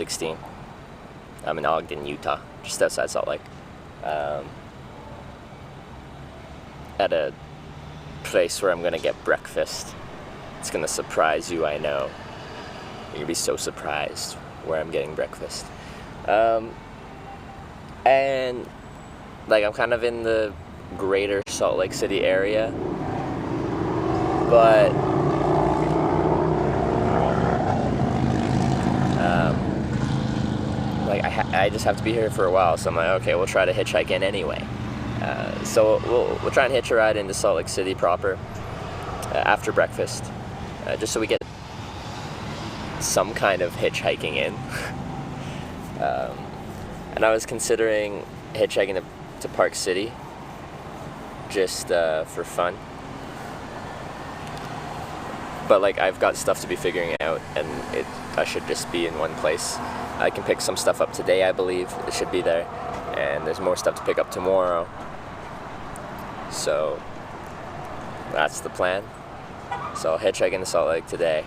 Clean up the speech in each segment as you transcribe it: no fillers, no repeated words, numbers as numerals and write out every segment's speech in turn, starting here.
16. I'm in Ogden, Utah, just outside Salt Lake. At a place where I'm gonna get breakfast. It's gonna surprise you, I know. You're gonna be so surprised where I'm getting breakfast. And like I'm kind of in the greater Salt Lake City area, but like I just have to be here for a while, so I'm like, okay, we'll try to hitchhike in anyway. So we'll try and hitch a ride into Salt Lake City proper after breakfast, just so we get some kind of hitchhiking in. And I was considering hitchhiking to Park City, just for fun. But like I've got stuff to be figuring out, and I should just be in one place. I can pick some stuff up today, I believe. It should be there, and there's more stuff to pick up tomorrow. So that's the plan. So I'll hitchhike into Salt Lake today,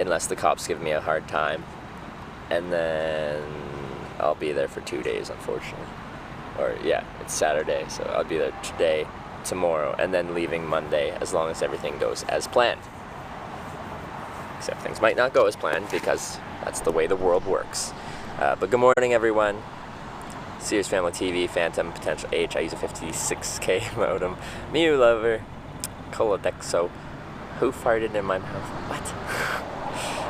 unless the cops give me a hard time, and then I'll be there for 2 days, unfortunately. Or yeah, it's Saturday, so I'll be there today, tomorrow, and then leaving Monday, as long as everything goes as planned. Except things might not go as planned, because that's the way the world works. But good morning, everyone. Sears Family TV, Phantom, Potential H. I use a 56K modem. Mew Lover, Colodexo. Who farted in my mouth? What?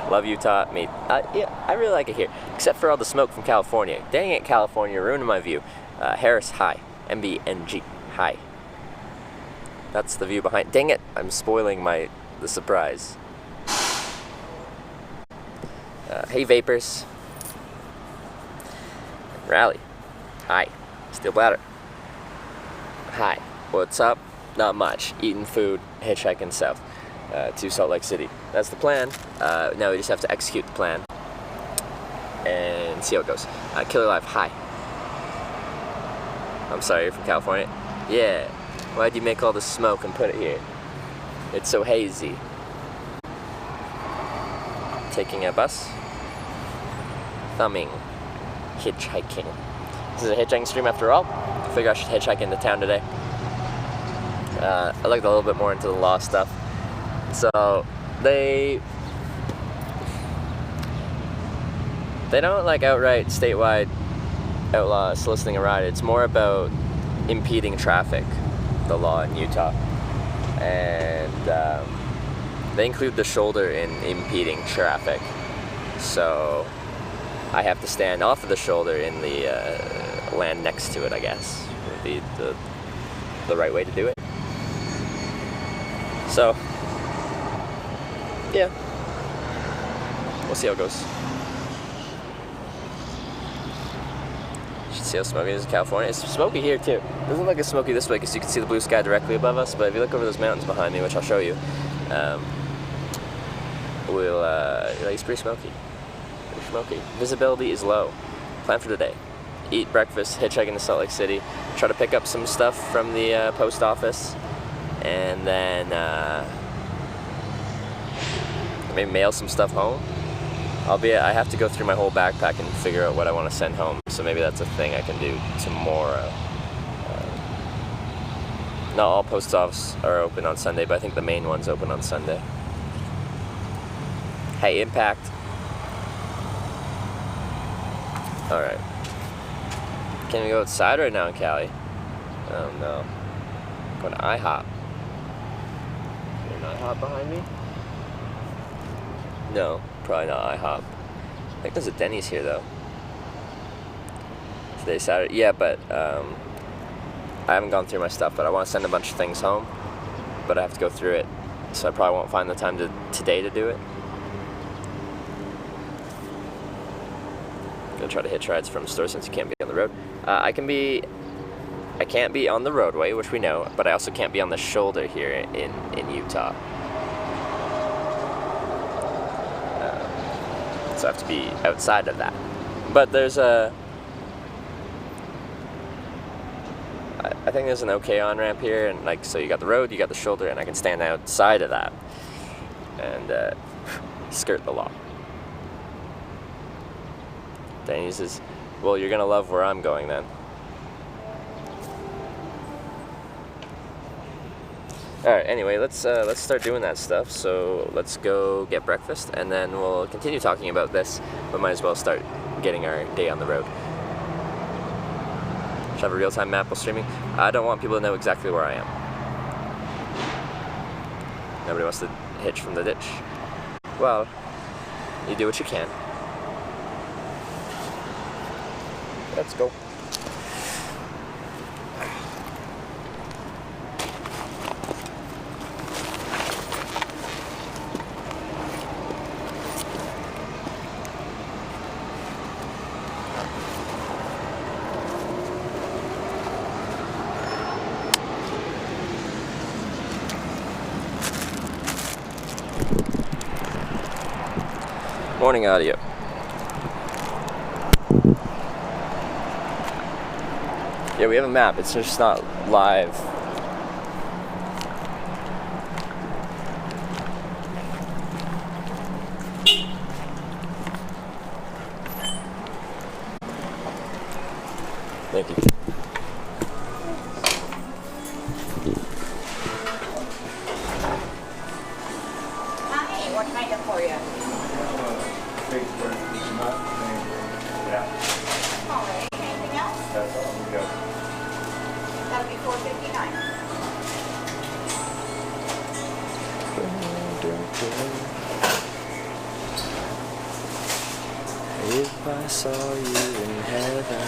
Love Utah. Me. Yeah, I really like it here, except for all the smoke from California. Dang it, California, ruining my view. Harris, hi. MBNG, hi. That's the view behind. Dang it, I'm spoiling the surprise. Hey, Vapors. Rally. Hi. Steel Bladder. Hi. What's up? Not much. Eating food, hitchhiking south to Salt Lake City. That's the plan. Now we just have to execute the plan and see how it goes. Killer Live. Hi. I'm sorry, you're from California? Yeah. Why'd you make all the smoke and put it here? It's so hazy. Taking a bus. Thumbing. Hitchhiking. This is a hitchhiking stream after all. I figure I should hitchhike into town today. I looked a little bit more into the law stuff. So they don't like outright statewide outlaw soliciting a ride. It's more about impeding traffic, the law in Utah. And they include the shoulder in impeding traffic. So I have to stand off of the shoulder in the land next to it, I guess, would be the right way to do it. So, yeah, we'll see how it goes. Should see how smoky it is in California. It's smoky here too. It doesn't look like it's smoky this way because you can see the blue sky directly above us, but if you look over those mountains behind me, which I'll show you, it's pretty smoky. Smoky. Visibility is low. Plan for today. Eat breakfast, hitchhike into Salt Lake City, try to pick up some stuff from the post office, and then maybe mail some stuff home. I have to go through my whole backpack and figure out what I want to send home, so maybe that's a thing I can do tomorrow. Not all post offices are open on Sunday, but I think the main one's open on Sunday. Hey, Impact. Alright. Can we go outside right now in Cali? Oh no. Going to IHOP. Is there an IHOP behind me? No, probably not IHOP. I think there's a Denny's here though. Today's Saturday. Yeah, but I haven't gone through my stuff, but I want to send a bunch of things home. But I have to go through it. So I probably won't find the time today to do it. Gonna try to hitch rides from stores since you can't be on the road. I can't be on the roadway, which we know, but I also can't be on the shoulder here in Utah. So I have to be outside of that. But there's I think there's an okay on-ramp here, and like, so you got the road, you got the shoulder, and I can stand outside of that and skirt the law. Danny says, well, you're gonna love where I'm going then. Alright, anyway, let's start doing that stuff. So let's go get breakfast, and then we'll continue talking about this, but might as well start getting our day on the road. Should have a real-time map while streaming. I don't want people to know exactly where I am. Nobody wants to hitch from the ditch. Well, you do what you can. Let's go. Morning audio. Yeah, we have a map. It's just not live. Thank you. Hi, what can I get for you? All right, anything else? That's all we got. That'll be $4.59. If I saw you in heaven.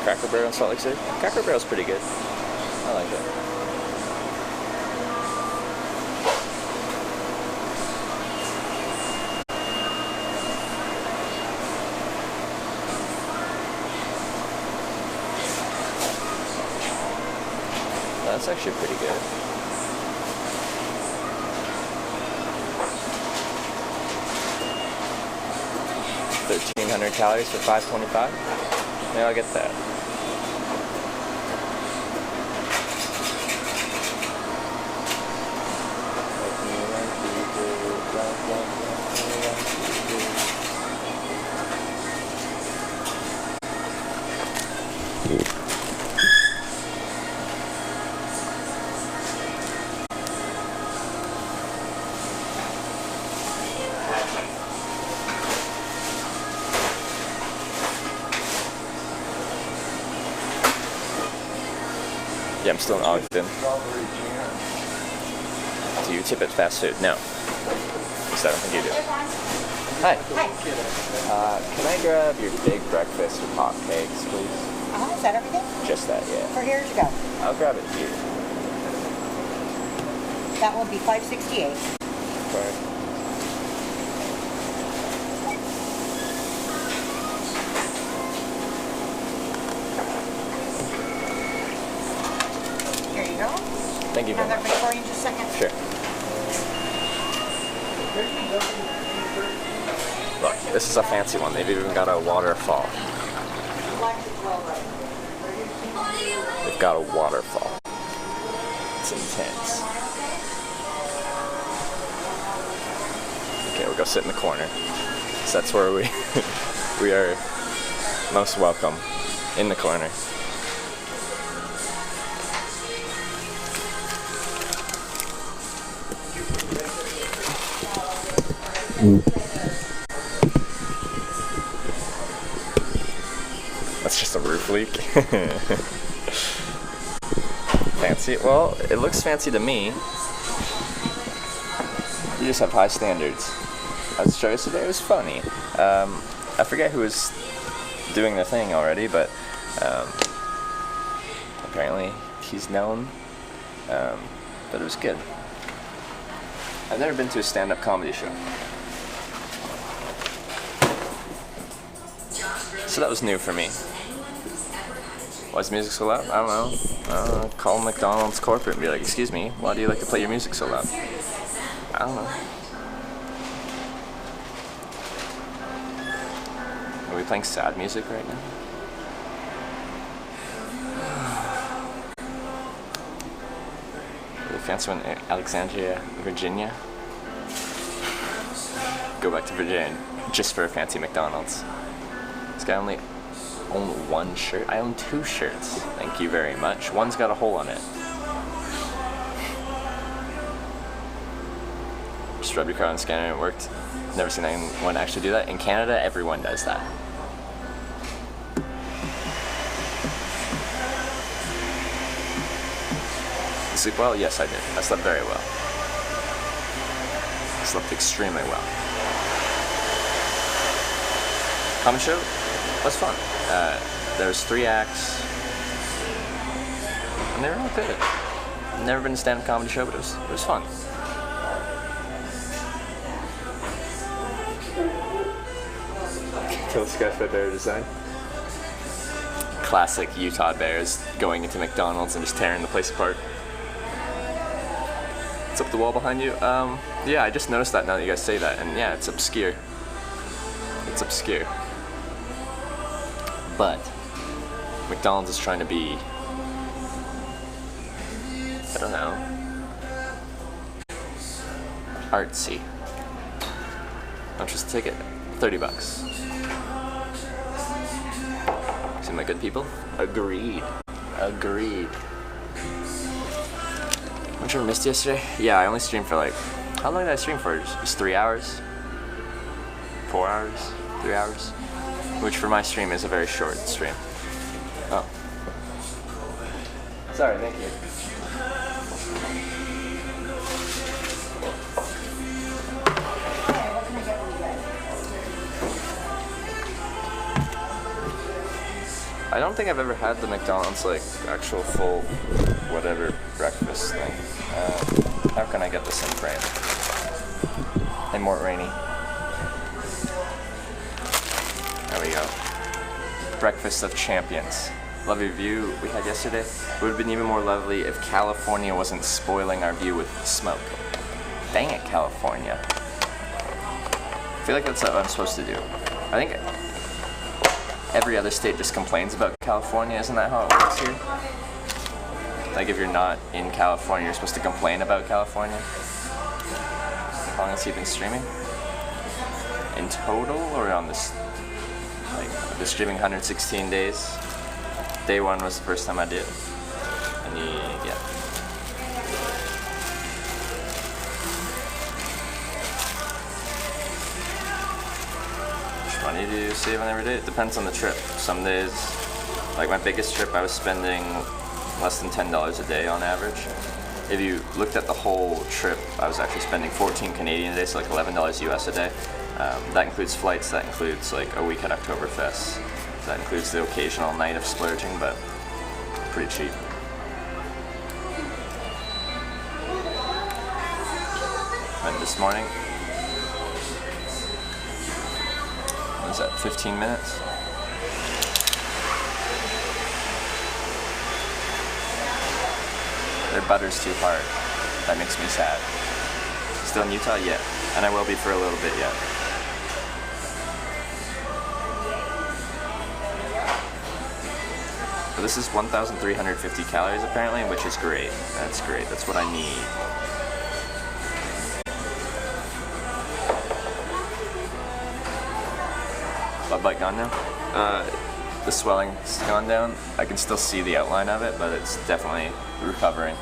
Cracker Barrel in Salt Lake City. Cracker Barrel's pretty good. I like it. That's actually pretty good. $1,300 calories for $5.25. Maybe I'll get that. Yeah, I'm still in Ogden. Do you tip at fast food? No. At least I don't think you do. Hi. Hi. Can I grab your big breakfast with hot cakes, please? Is that everything? Just that, yeah. For here to go. I'll grab it here. That will be $5.68. Sorry. Here you go. Thank you very Have that much. ready for you in just a second. Sure. Look, this is a fancy one. They've even got a waterfall. They've got a waterfall. It's intense. Okay, we'll go sit in the corner. So that's where we are most welcome, in the corner. That's just a roof leak. Fancy? Well, it looks fancy to me. You just have high standards. I was showing yesterday, it was funny. I forget who was doing the thing already, but apparently he's known. But it was good. I've never been to a stand-up comedy show. So that was new for me. Why is music so loud? I don't know. Call McDonald's corporate and be like, excuse me, why do you like to play your music so loud? I don't know. Are we playing sad music right now? Really fancy one in Alexandria, Virginia. Go back to Virginia just for a fancy McDonald's. This guy only owned one shirt. I own 2 shirts. Thank you very much. One's got a hole on it. Just rub your card on the scanner and it worked. Never seen anyone actually do that. In Canada, everyone does that. You sleep well? Yes, I did. I slept very well. I slept extremely well. Comedy show was fun. There was 3 acts, and they were all good. I've never been to a stand-up comedy show, but it was fun. Kill Sky Bear design. Classic Utah Bears going into McDonald's and just tearing the place apart. It's up the wall behind you. Yeah, I just noticed that now that you guys say that, and yeah, it's obscure. It's obscure. But McDonald's is trying to be, I don't know, artsy. How much is the ticket? $30. See my good people? Agreed. Agreed. Much I missed yesterday? Yeah, I only streamed for like, how long did I stream for? Just 3 hours? 4 hours? 3 hours? Which for my stream is a very short stream. Oh. Sorry, thank you. I don't think I've ever had the McDonald's like actual full whatever breakfast thing. How can I get this in frame? Hey, Mort Rainey. There we go. Breakfast of Champions. Lovely view we had yesterday. It would have been even more lovely if California wasn't spoiling our view with smoke. Dang it, California. I feel like that's what I'm supposed to do. I think every other state just complains about California. Isn't that how it works here? Like if you're not in California, you're supposed to complain about California. How long has he been streaming? In total, or on this? Like, I've been streaming 116 days. Day 1 was the first time I did. And yeah. How much money do you save on every day? It depends on the trip. Some days, like my biggest trip, I was spending less than $10 a day on average. If you looked at the whole trip, I was actually spending 14 Canadian a day, so like $11 US a day. That includes flights, that includes like a week at Oktoberfest, that includes the occasional night of splurging, but pretty cheap. And this morning, what was that, 15 minutes? Their butter's too hard. That makes me sad. Still in Utah? Yeah. And I will be for a little bit yet. But this is 1,350 calories apparently, which is great. That's great. That's what I need. Blood bite gone now? The swelling's gone down. I can still see the outline of it, but it's definitely recovering.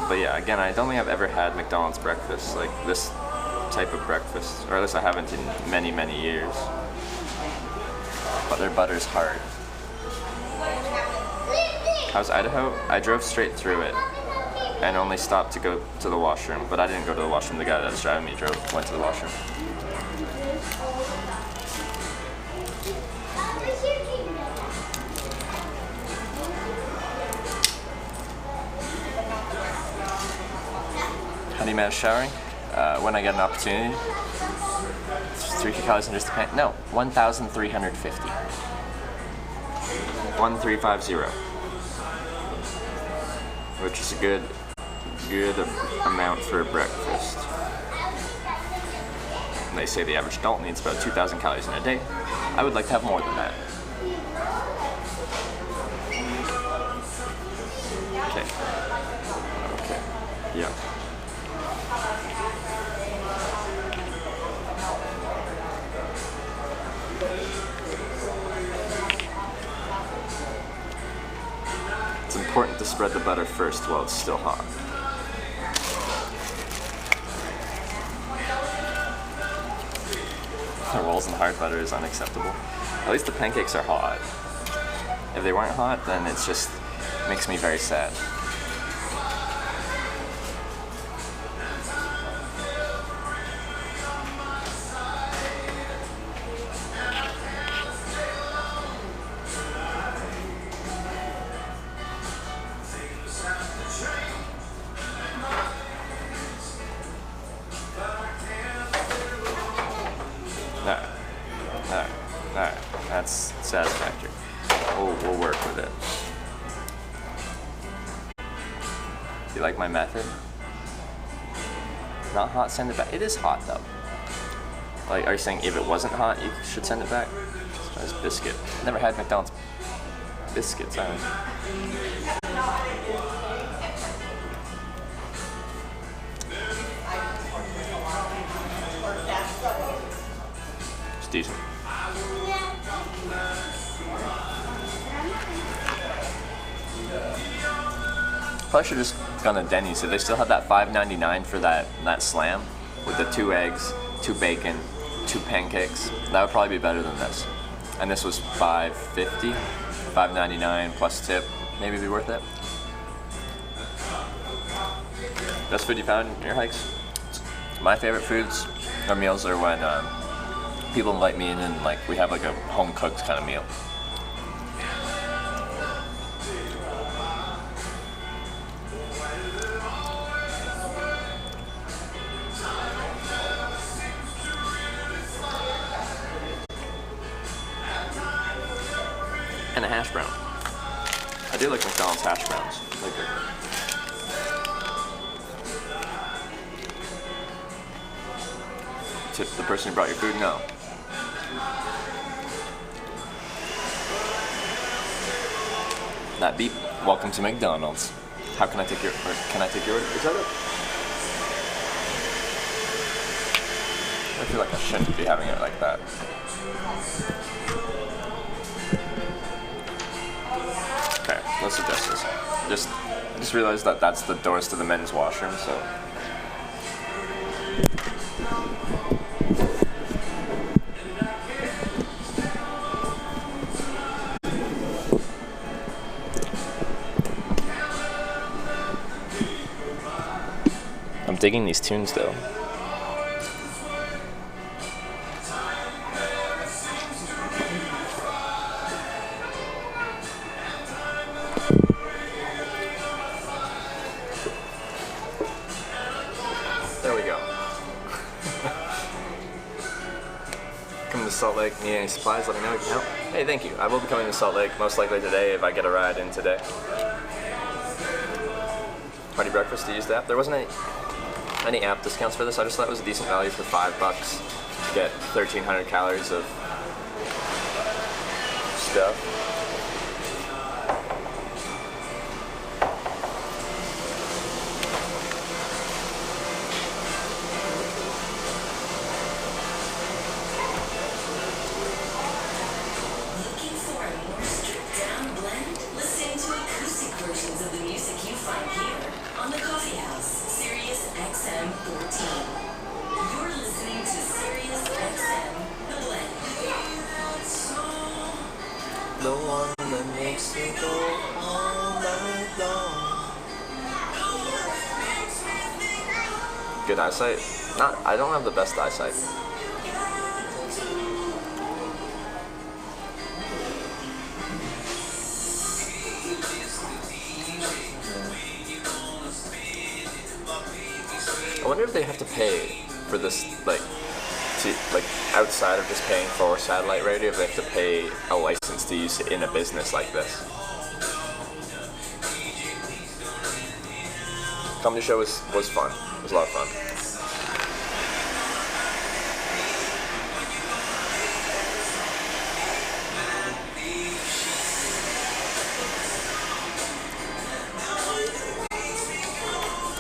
But yeah, again, I don't think I've ever had McDonald's breakfast, like this type of breakfast, or at least I haven't in many, many years. But their butter's hard. How's Idaho? I drove straight through it and only stopped to go to the washroom, but I didn't go to the washroom. The guy that was driving me went to the washroom. How do you manage showering? When I get an opportunity. 3 calories in just a pan. No, 1,350. 1350. Which is a good amount for breakfast. And they say the average adult needs about 2,000 calories in a day. I would like to have more than that. Okay. Okay. Yeah. It's important to spread the butter first while it's still hot. The rolls and hard butter is unacceptable. At least the pancakes are hot. If they weren't hot, then it's just makes me very sad. Alright, that's satisfactory. We'll work with it. You like my method? Not hot, send it back. It is hot though. Like, are you saying if it wasn't hot, you should send it back? Let's try this biscuit. Never had McDonald's biscuits, I It's decent. Probably should have just gone to Denny's. So they still have that $5.99 for that slam with the 2 eggs, 2 bacon, 2 pancakes. That would probably be better than this. And this was $5.50, $5.99 plus tip. Maybe it'd be worth it. Best food you found in your hikes? My favorite foods or meals are when people invite me in and like we have like a home cooked kind of meal. And a hash brown. I do like McDonald's hash browns. Like tip the person who brought your food? No. That beep. Welcome to McDonald's. How can I take your order? Can I take your order? Is that it? I feel like I shouldn't be having it like that. Okay, let's adjust this. I just realized that that's the doors to the men's washroom, so. I'm digging these tunes though. There we go. Come to Salt Lake, need any supplies, let me know, you can help. Hey, thank you. I will be coming to Salt Lake, most likely today if I get a ride in today. Party breakfast to use the app. There wasn't any app discounts for this. I just thought it was a decent value for $5 to get 1,300 calories of stuff. Looking for a more stripped down blend? Listen to acoustic versions of the music you find here on the Coffee House. Good eyesight? I don't have the best eyesight. I wonder if they have to pay for this, like outside of just paying for satellite radio, if they have to pay a license to use it in a business like this. Comedy show was fun. It was a lot of fun.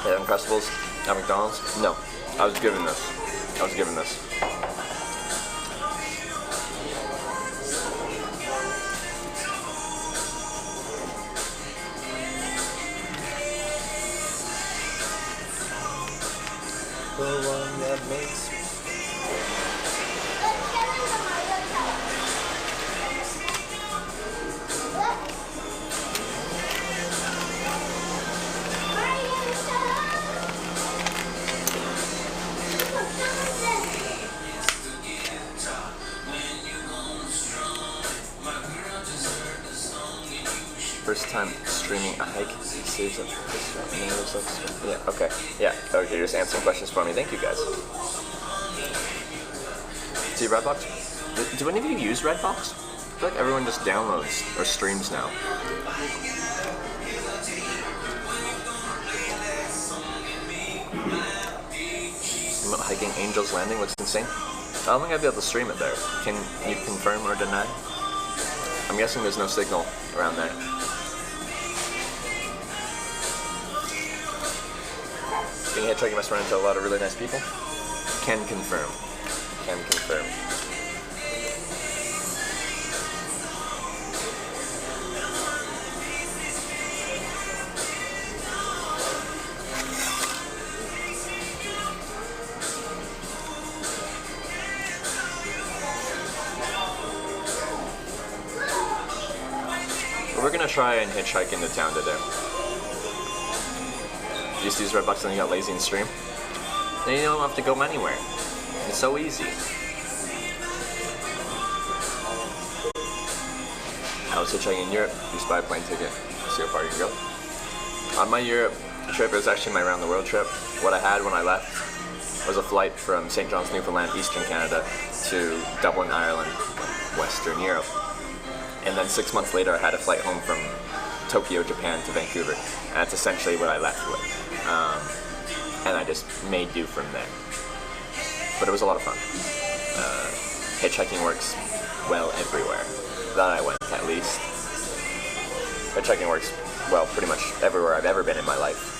Yeah, Uncrustables at McDonald's? No. I was given this. The one that makes me. First time streaming a hike saves up. Yeah, okay. Yeah, okay, you're just answering questions for me. Thank you, guys. See Redbox? Do any of you use Redbox? I feel like everyone just downloads or streams now. Hiking Angel's Landing looks insane. I don't think I'd be able to stream it there. Can you confirm or deny? I'm guessing there's no signal around there. Being hitchhiking must run into a lot of really nice people. Can confirm. Can confirm. We're gonna try and hitchhike into town today. Just use Redbox and you got lazy and stream. Then you don't have to go anywhere. It's so easy. I was hitchhiking in Europe. Just buy a plane ticket. See how far you can go. On my Europe trip, it was actually my around the world trip. What I had when I left was a flight from St. John's, Newfoundland, Eastern Canada, to Dublin, Ireland, Western Europe. And then 6 months later, I had a flight home from Tokyo, Japan to Vancouver. And that's essentially what I left with. And I just made do from there. But it was a lot of fun. Hitchhiking works well everywhere. That I went, at least. Hitchhiking works well pretty much everywhere I've ever been in my life.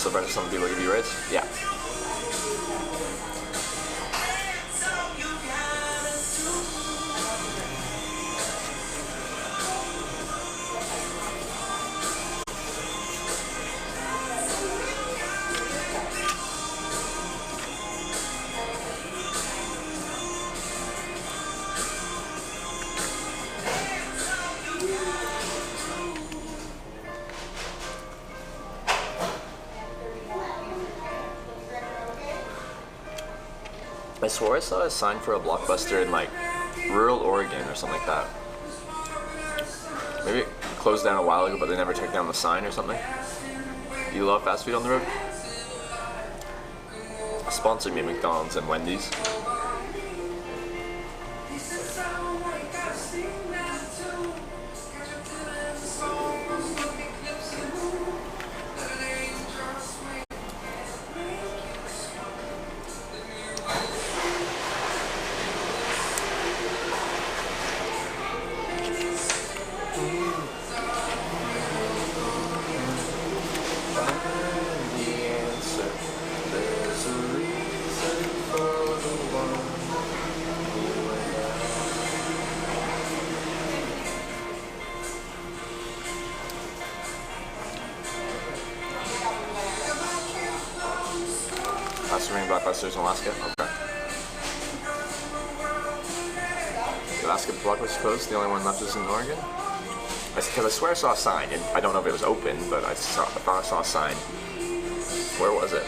So far, some people give you rides? Yeah. I swore I saw a sign for a Blockbuster in like rural Oregon or something like that. Maybe it closed down a while ago, but they never took down the sign or something. You love fast food on the road? Sponsor me, McDonald's and Wendy's. Blockbusters in Alaska? Okay. Alaska Block was closed. The only one left is in Oregon. Because I swear I saw a sign, and I don't know if it was open, but I thought I saw a sign. Where was it?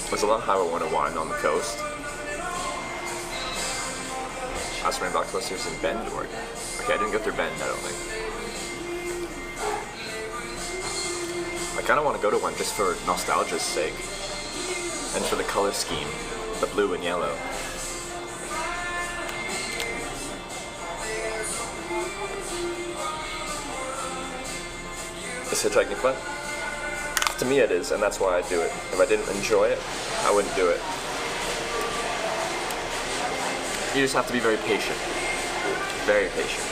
It was along Highway 101 on the coast. Osprey Blockbusters in Bend, Oregon. Okay, I didn't go through Bend, I don't think. I kind of want to go to one just for nostalgia's sake. And for the color scheme, the blue and yellow. Is hitchhiking fun? To me it is, and that's why I do it. If I didn't enjoy it, I wouldn't do it. You just have to be very patient. Very patient.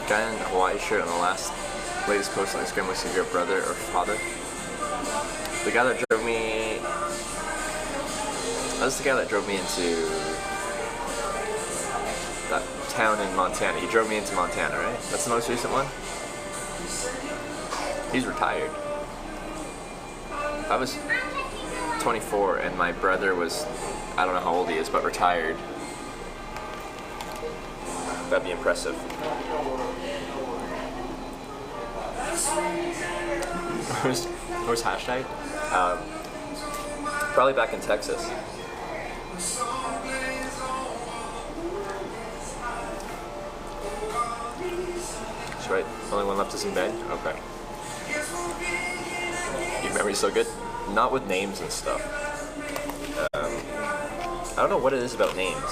Guy in a Hawaii shirt on the latest post on Instagram was your brother or father. The guy that drove me... That was the guy that drove me into that town in Montana. He drove me into Montana, right? That's the most recent one? He's retired. I was 24 and my brother was, I don't know how old he is, but retired. That'd be impressive. Where's hashtag? Probably back in Texas. That's right. Only one left is in bed? Okay. Your memory's so good? Not with names and stuff. I don't know what it is about names.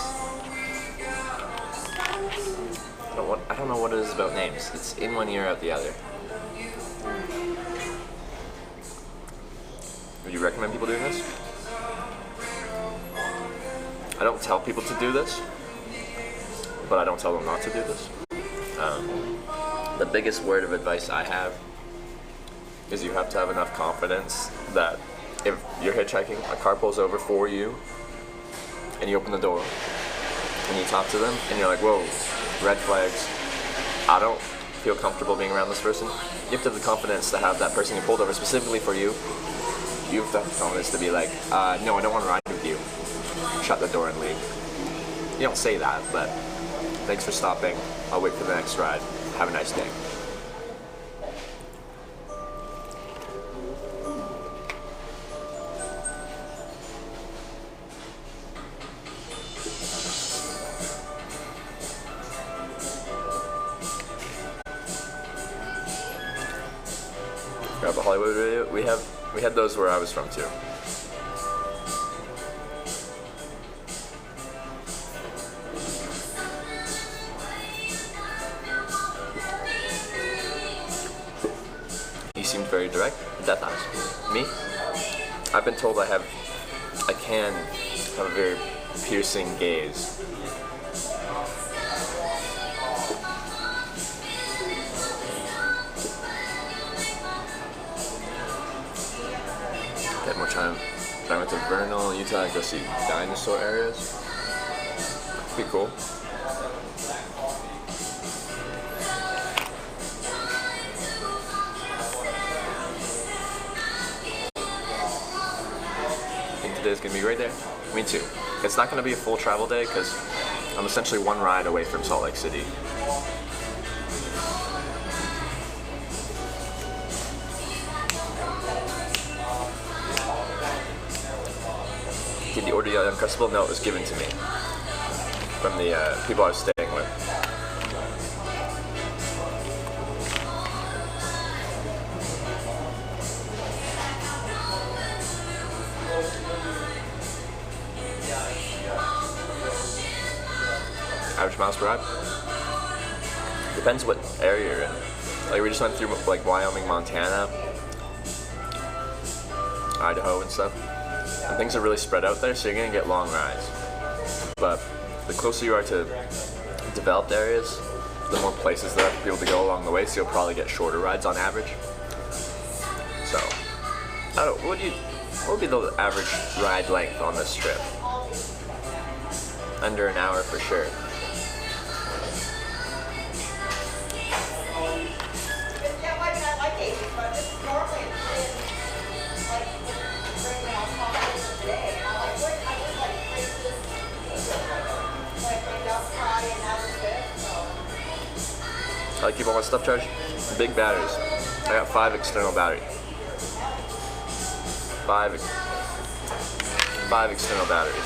I don't know what it is about names. It's in one ear, out the other. Would you recommend people doing this? I don't tell people to do this, but I don't tell them not to do this. The biggest word of advice I have is you have to have enough confidence that if you're hitchhiking, a car pulls over for you, and you open the door, and you talk to them, and you're like, whoa, red flags, I don't feel comfortable being around this person. You have to have the confidence to have that person who pulled over specifically for you. You have to have the confidence to be like, no, I don't want to ride with you. Shut the door and leave. You don't say that, but thanks for stopping. I'll wait for the next ride. Have a nice day. Grab a Hollywood video. We had those where I was from too. He seemed very direct. Death eyes. Me? I've been told I can have a very piercing gaze. Get more time. I went to Vernal, Utah, to go see dinosaur areas. Pretty cool. I think today's gonna be a great day. Me too. It's not gonna be a full travel day because I'm essentially one ride away from Salt Lake City. Did you order the Uncrustable? No, it was given to me from the people I was staying with. Average miles per ride? Depends what area you're in. Like we just went through like Wyoming, Montana, Idaho and stuff. And things are really spread out there, so you're gonna get long rides. But the closer you are to developed areas, the more places there are for people to go along the way, so you'll probably get shorter rides on average. So, I don't know, what would be the average ride length on this trip? under an hour for sure. Yeah, I mean, I like 80s, but this is normally like bringing out competition today. And I'm like, what? I just like fix this. Like, enough fry and now it's good. So. I keep all my stuff charged. Big batteries. I got 5 external batteries. 5 external batteries.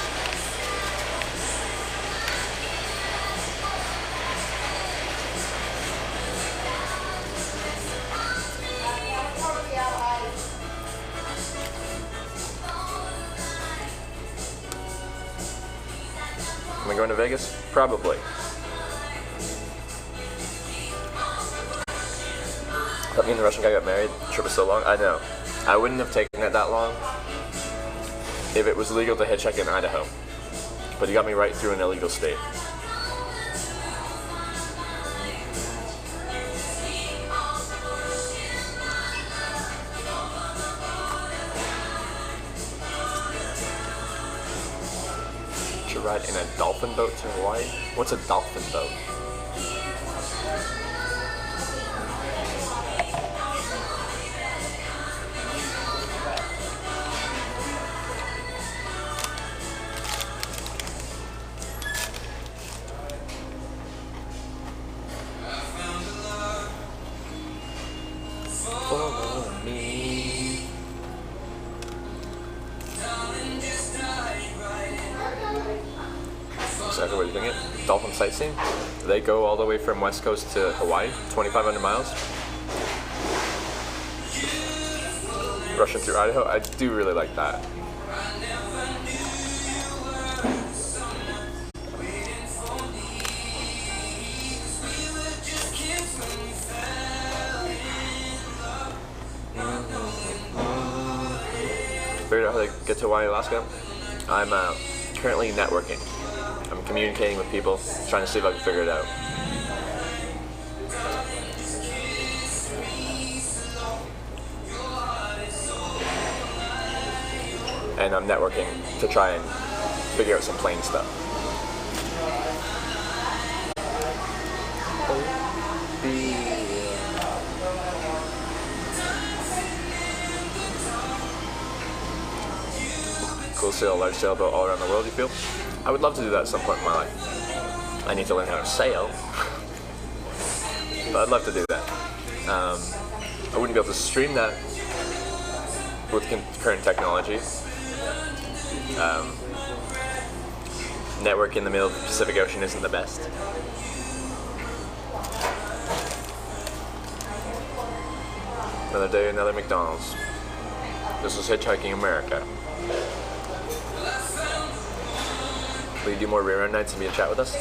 Am I going to Vegas? Probably. That me and the Russian guy got married. The trip was so long. I know. I wouldn't have taken it that long if it was legal to hitchhike in Idaho. But he got me right through an illegal state. To ride in a dolphin boat to Hawaii? What's a dolphin boat? Follow me. Exactly what you're thinking. Dolphin sightseeing. They go all the way from West Coast to Hawaii, 2,500 miles. Rushing through Idaho. I do really like that. Figured out how to get to Hawaii, Alaska. I'm currently networking. I'm communicating with people, trying to see if I can figure it out. And I'm networking to try and figure out some plane stuff. Cool sail, large sailboat all around the world, you feel? I would love to do that at some point in my life. I need to learn how to sail, but I'd love to do that. I wouldn't be able to stream that with current technology. Network in the middle of the Pacific Ocean isn't the best. Another day, another McDonald's. This is Hitchhiking America. Will you do more rerun nights and be in chat with us?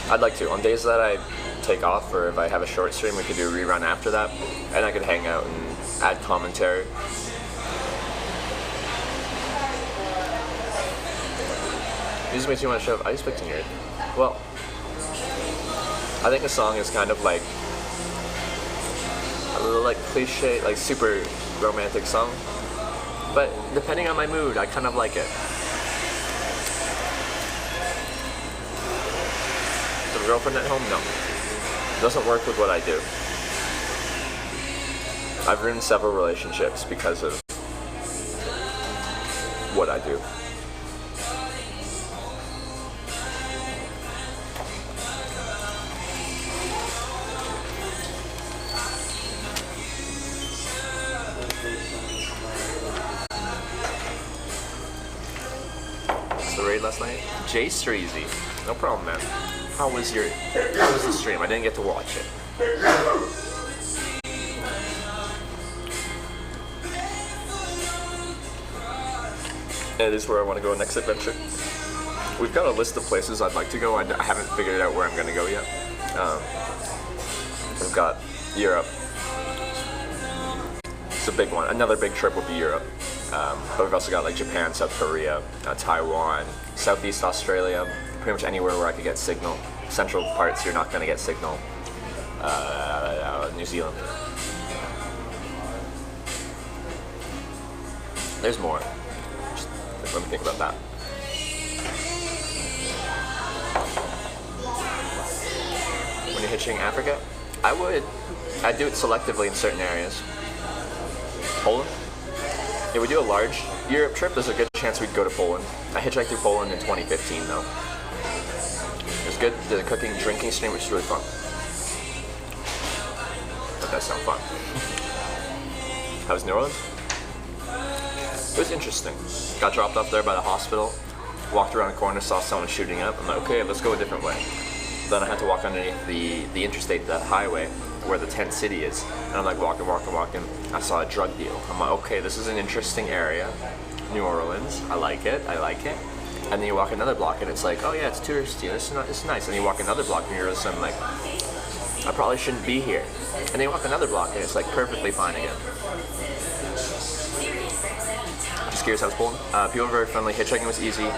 I'd like to. On days that I take off, or if I have a short stream, we could do a rerun after that, and I could hang out and add commentary. Music makes you want to shove ice picks in your ear. Well, I think a song is kind of like a little like cliche, like super romantic song, but depending on my mood, I kind of like it. The girlfriend at home? No. It doesn't work with what I do. I've ruined several relationships because of what I do. What's the raid last night? Jay Streezy. No problem, man. How was the stream? I didn't get to watch it. It is where I want to go next adventure. We've got a list of places I'd like to go. I haven't figured out where I'm going to go yet. We've got Europe. It's a big one. Another big trip would be Europe. But we've also got like Japan, South Korea, Taiwan, Southeast Australia. Pretty much anywhere where I could get signal. Central parts, you're not going to get signal. New Zealand. There's more. Just let me think about that. into hitching Africa? I would. I'd do it selectively in certain areas. Poland? If we do a large Europe trip, there's a good chance we'd go to Poland. I hitchhiked through Poland in 2015 though. It was good. Did a cooking, drinking stream, which was really fun. That does sound fun. How was New Orleans? It was interesting. Got dropped off there by the hospital, walked around the corner, saw someone shooting up. I'm like, okay, let's go a different way. Then I had to walk underneath the interstate, the highway, where the tent city is. And I'm like walking. I saw a drug deal. I'm like, okay, this is an interesting area. New Orleans, I like it. And then you walk another block and it's like, oh yeah, it's touristy, it's nice. And you walk another block and you're just like, I probably shouldn't be here. And then you walk another block and it's like perfectly fine again. Just curious how it's Poland. People were very friendly, hitchhiking was easy.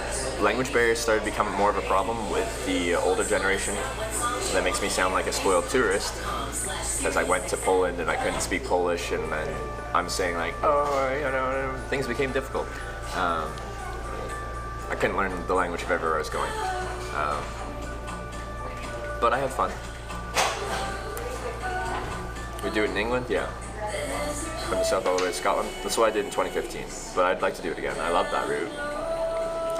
Language barriers started becoming more of a problem with the older generation. So that makes me sound like a spoiled tourist, because I went to Poland and I couldn't speak Polish, and then I'm saying like, oh, things became difficult. I couldn't learn the language of everywhere I was going. But I had fun. We do it in England? Yeah. From the south all the way to Scotland. That's what I did in 2015, but I'd like to do it again. I love that route.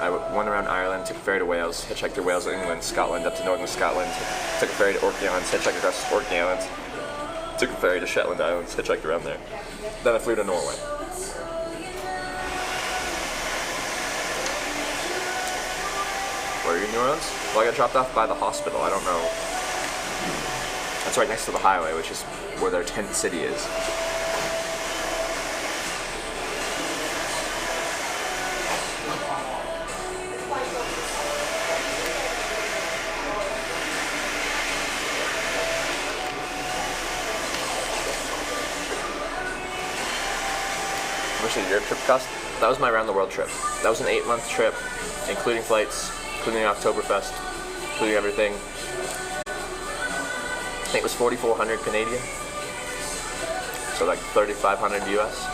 I went around Ireland, took a ferry to Wales, hitchhiked through Wales, England, Scotland, up to northern Scotland, took a ferry to Orkney Islands, hitchhiked across the Orkney Islands, took a ferry to Shetland Islands, hitchhiked around there. Then I flew to Norway. Were you in New Orleans? Well, I got dropped off by the hospital. I don't know. That's right next to the highway, which is where their tent city is. How much did your trip cost? That was my around the world trip. That was an 8-month trip, including flights, including Oktoberfest, including everything. I think it was 4,400 Canadian, so like 3,500 US,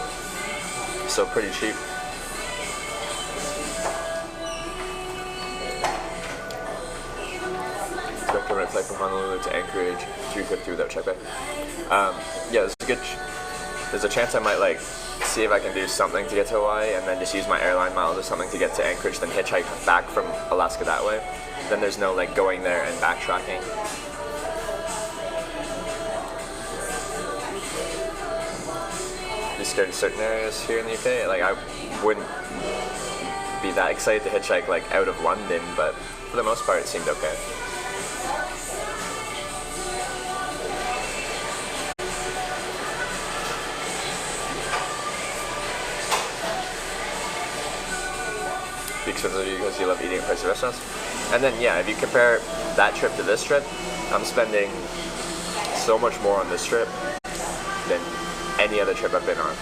so pretty cheap. Direct overnight flight from Honolulu to Anchorage, 350 without check bag. Yeah, there's a chance I might like see if I can do something to get to Hawaii and then just use my airline miles or something to get to Anchorage, then hitchhike back from Alaska that way. Then there's no like going there and backtracking. Scared of certain areas here in the UK. Like I wouldn't be that excited to hitchhike like out of London, but for the most part it seemed okay. Because you love eating at pricey restaurants. And then yeah, if you compare that trip to this trip, I'm spending so much more on this trip than any other trip I've been on.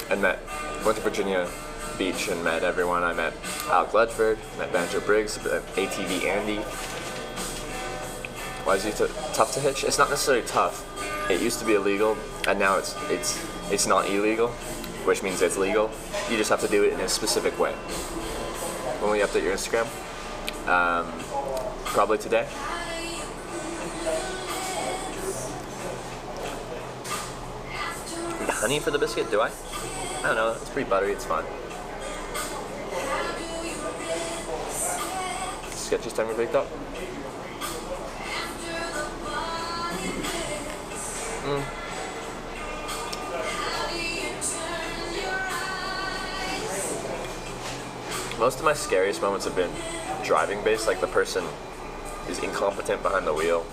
And went to Virginia Beach and met everyone. I met Alec Ledford, met Banjo Briggs, ATV Andy. Why is it tough to hitch? It's not necessarily tough. It used to be illegal, and now it's not illegal. which means it's legal. You just have to do it in a specific way. When will you update your Instagram? Probably today. Honey for the biscuit, do I? I don't know, it's pretty buttery, it's fun. Sketchiest time you baked up? Most of my scariest moments have been driving based, like the person is incompetent behind the wheel,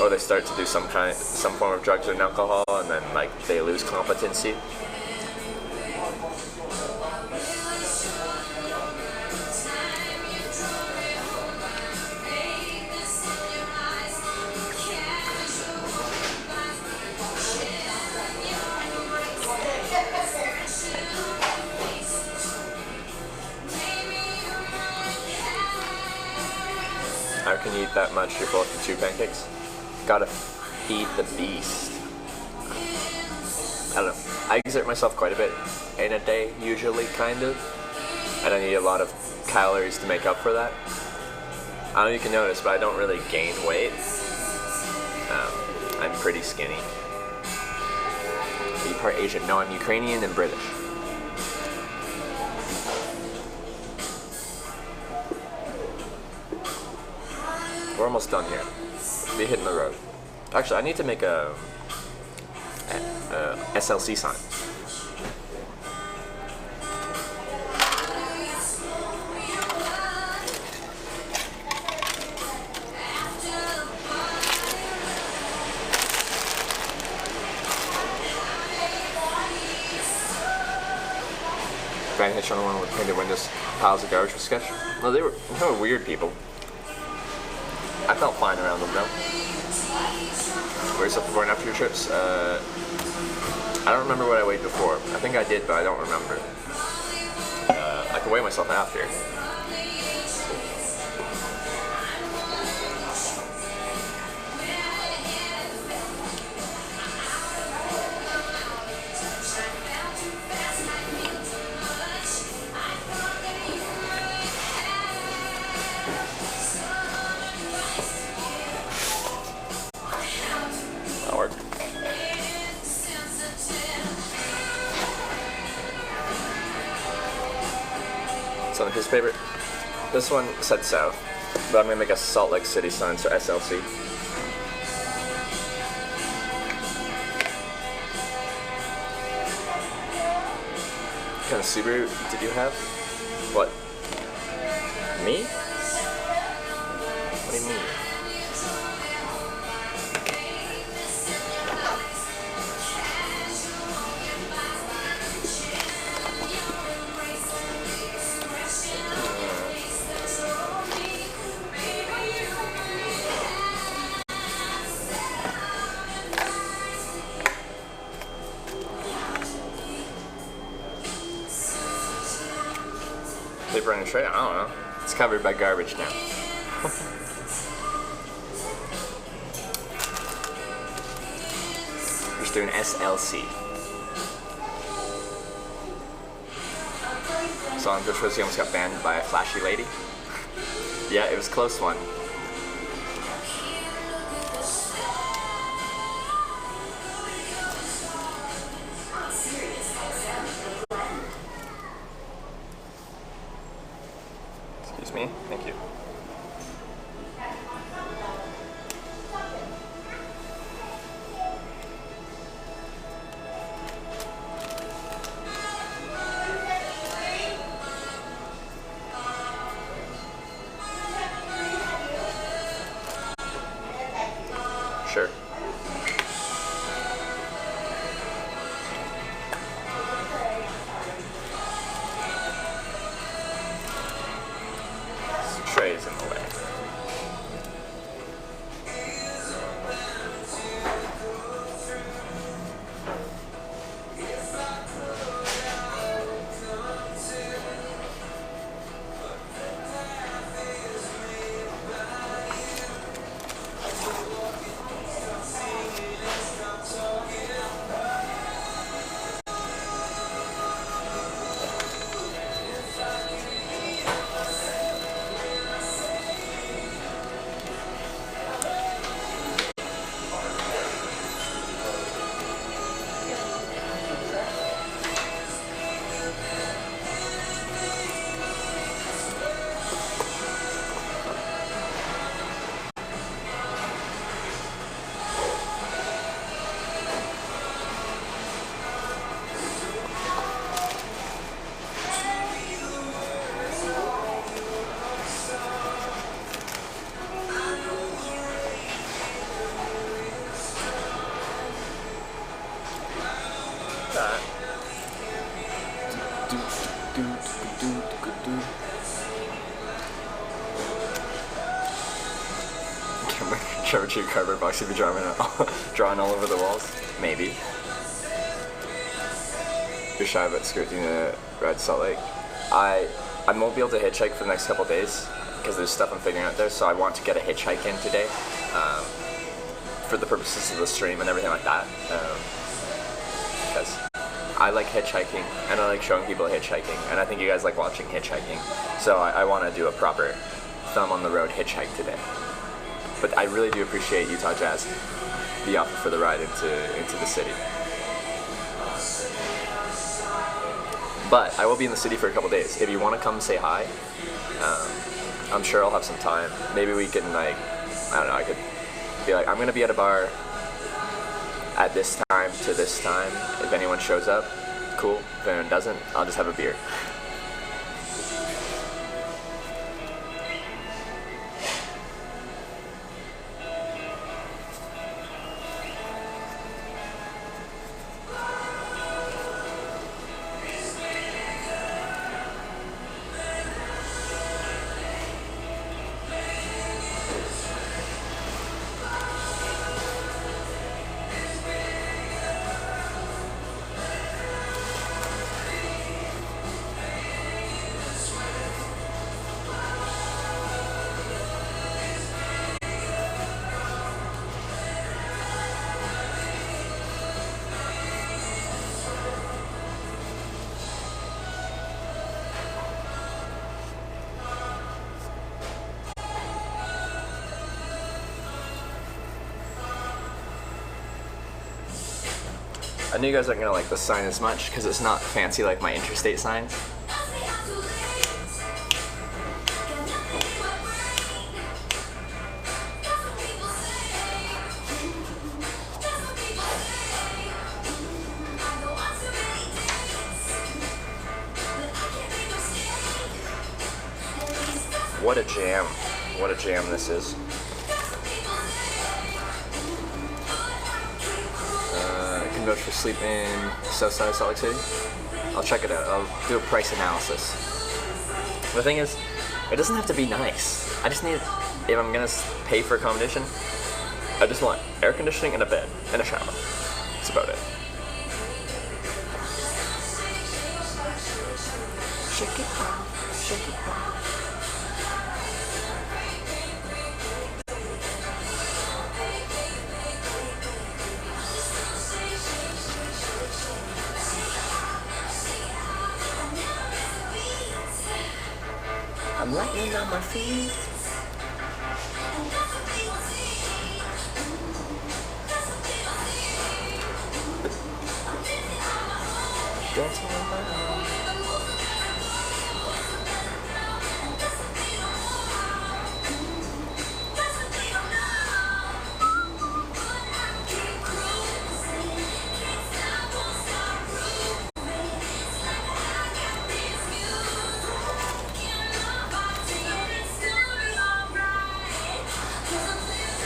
or they start to do some form of drugs or alcohol, and then like they lose competency. How can you eat that much before 2 pancakes? Gotta feed the beast. I don't know. I exert myself quite a bit in a day, usually, kind of. And I need a lot of calories to make up for that. I don't know if you can notice, but I don't really gain weight. I'm pretty skinny. Are you part Asian? No, I'm Ukrainian and British. We're almost done here. Be hitting the road. Actually, I need to make a SLC sign. Van Hitch on the one with painted windows, piles of garbage for sketch. No, they were weird people. I felt fine around them though. Wear yourself before and after your trips? I don't remember what I weighed before. I think I did, but I don't remember. I can weigh myself after. On his favorite. This one said south, but I'm gonna make a Salt Lake City sign, so SLC. What kind of Subaru did you have? What? Me? What do you mean? Paper on a tray? I don't know. It's covered by garbage now. We're just doing SLC. So on Twitch, he almost got banned by a flashy lady. Yeah, it was a close one. Excuse me. Thank you. Sure. This tray is in the way. Trevor Chew cardboard box if you're drawing all over the walls. Maybe. You're shy about skirting the ride to Salt Lake. I won't be able to hitchhike for the next couple days because there's stuff I'm figuring out there. So I want to get a hitchhike in today, for the purposes of the stream and everything like that. Because I like hitchhiking and I like showing people hitchhiking, and I think you guys like watching hitchhiking. So I want to do a proper thumb on the road hitchhike today. But I really do appreciate Utah Jazz, the offer for the ride into the city. But I will be in the city for a couple days. If you want to come say hi, I'm sure I'll have some time. Maybe we can, like, I don't know, I could be like, I'm going to be at a bar at this time to this time. If anyone shows up, cool. If anyone doesn't, I'll just have a beer. I knew you guys aren't gonna like the sign as much because it's not fancy like my interstate sign. What a jam. What a jam this is. Vouch for sleep in south side of Salt Lake City. I'll check it out. I'll do a price analysis. The thing is, it doesn't have to be nice. I just need, if I'm gonna pay for accommodation, I just want air conditioning and a bed and a shower. That's about it. Shake it off, shake it off. I'm lightning on my feet. Dancing on my own.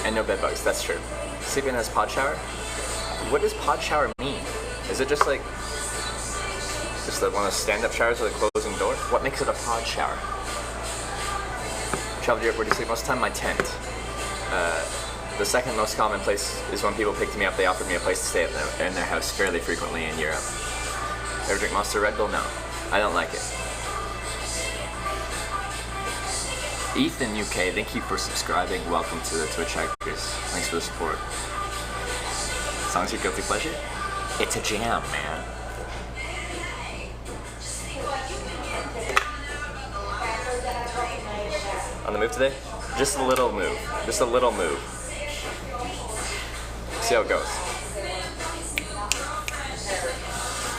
And no bed bugs, that's true. Sleeping in his pod shower? What does pod shower mean? Is it just like, just like one of those stand-up showers with a closing door? What makes it a pod shower? Travel to Europe, where do you sleep most of the time? My tent. The second most common place is when people picked me up, they offered me a place to stay in their house fairly frequently in Europe. Ever drink Monster Red Bull? No, I don't like it. Ethan UK, thank you for subscribing. Welcome to the Twitch Hackers. Thanks for the support. Song's your guilty pleasure? It's a jam, man. On the move today? Just a little move. Just a little move. See how it goes.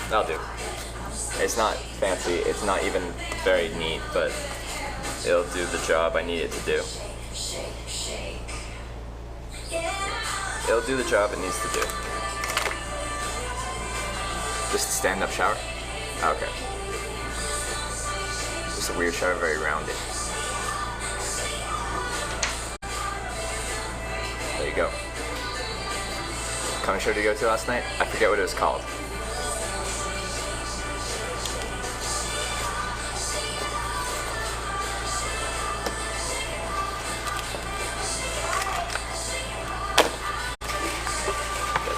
That'll do. It's not fancy. It's not even very neat, but it'll do the job I need it to do. It'll do the job it needs to do. Just a stand-up shower? Okay. Just a weird shower, very rounded. There you go. Comedy show did you go to last night? I forget what it was called.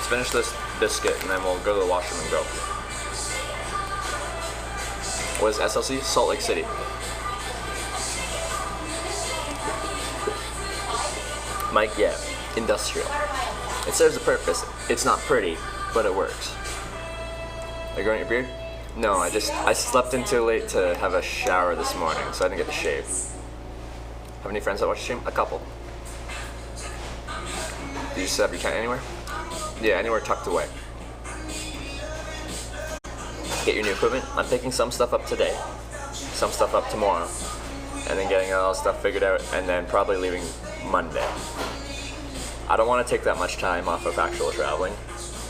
finish this biscuit and then we'll go to the washroom and go. What is SLC? Salt Lake City. Mike, yeah, industrial. It serves a purpose. It's not pretty, but it works. Are you growing your beard? No, I slept in too late to have a shower this morning, so I didn't get to shave. Have any friends that watch the stream? A couple. Do you set up your tent anywhere? Yeah, anywhere tucked away. Get your new equipment. I'm picking some stuff up today, some stuff up tomorrow, and then getting all stuff figured out, and then probably leaving Monday. I don't want to take that much time off of actual traveling,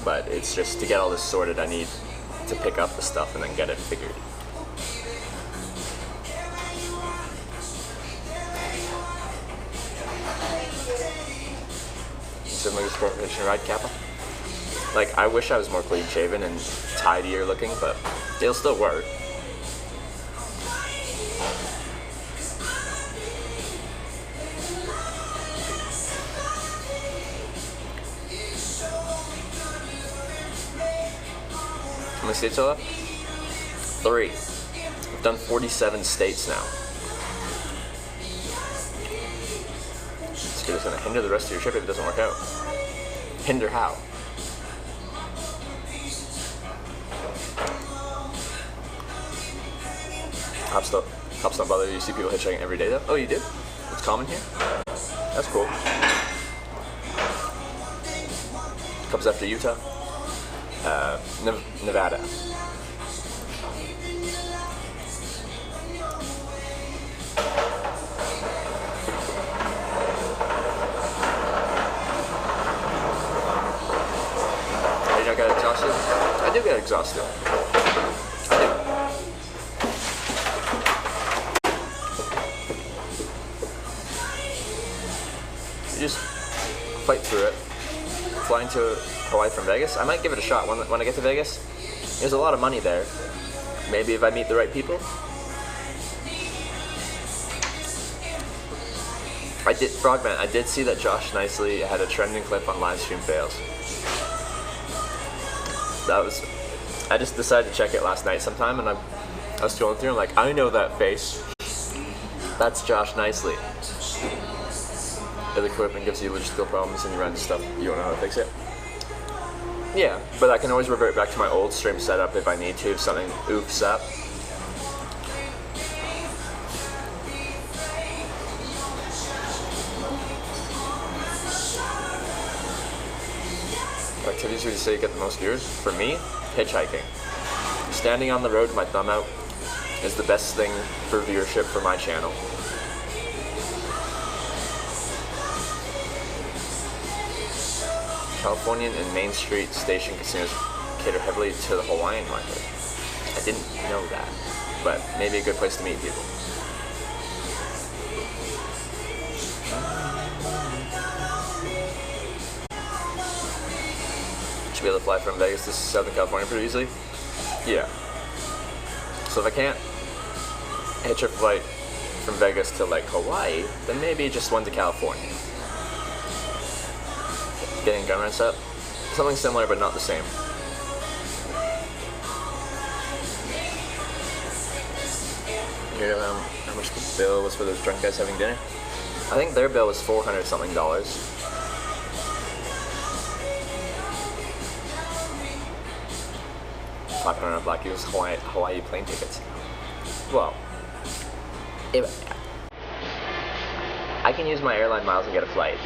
but it's just to get all this sorted, I need to pick up the stuff and then get it figured. Similar to sport fishing ride, Kappa? Like, I wish I was more clean shaven and tidier looking, but it'll still work. How many states are left? 3. I've done 47 states now. This kid is going to hinder the rest of your trip if it doesn't work out. Hinder how? Cops don't bother you. You see people hitchhiking every day though? Oh, you do? It's common here? That's cool. Comes after Utah? Nevada. You don't get exhausted? I do get exhausted. You just fight through it. Flying to Hawaii from Vegas, I might give it a shot when I get to Vegas. There's a lot of money there. Maybe if I meet the right people. Frogman, I did see that Josh Nicely had a trending clip on livestream fails. I just decided to check it last night sometime, and I was scrolling through, and I'm like, I know that face. That's Josh Nicely. The equipment gives you logistical problems and you run into stuff you don't know how to fix it. Yeah, but I can always revert back to my old stream setup if I need to, if something oofs up. What activities would you say you get the most viewers? For me, hitchhiking. Standing on the road with my thumb out is the best thing for viewership for my channel. Californian and Main Street station casinos cater heavily to the Hawaiian market. I didn't know that, but maybe a good place to meet people. Should be able to fly from Vegas to Southern California pretty easily. Yeah. So if I can't hitch a flight from Vegas to like Hawaii, then maybe just one to California. Getting gun rents up. Something similar but not the same. You know how much the bill was for those drunk guys having dinner? I think their bill was $400 something. $500 Black Eagles Hawaii plane tickets. Well, if I can use my airline miles and get a flight,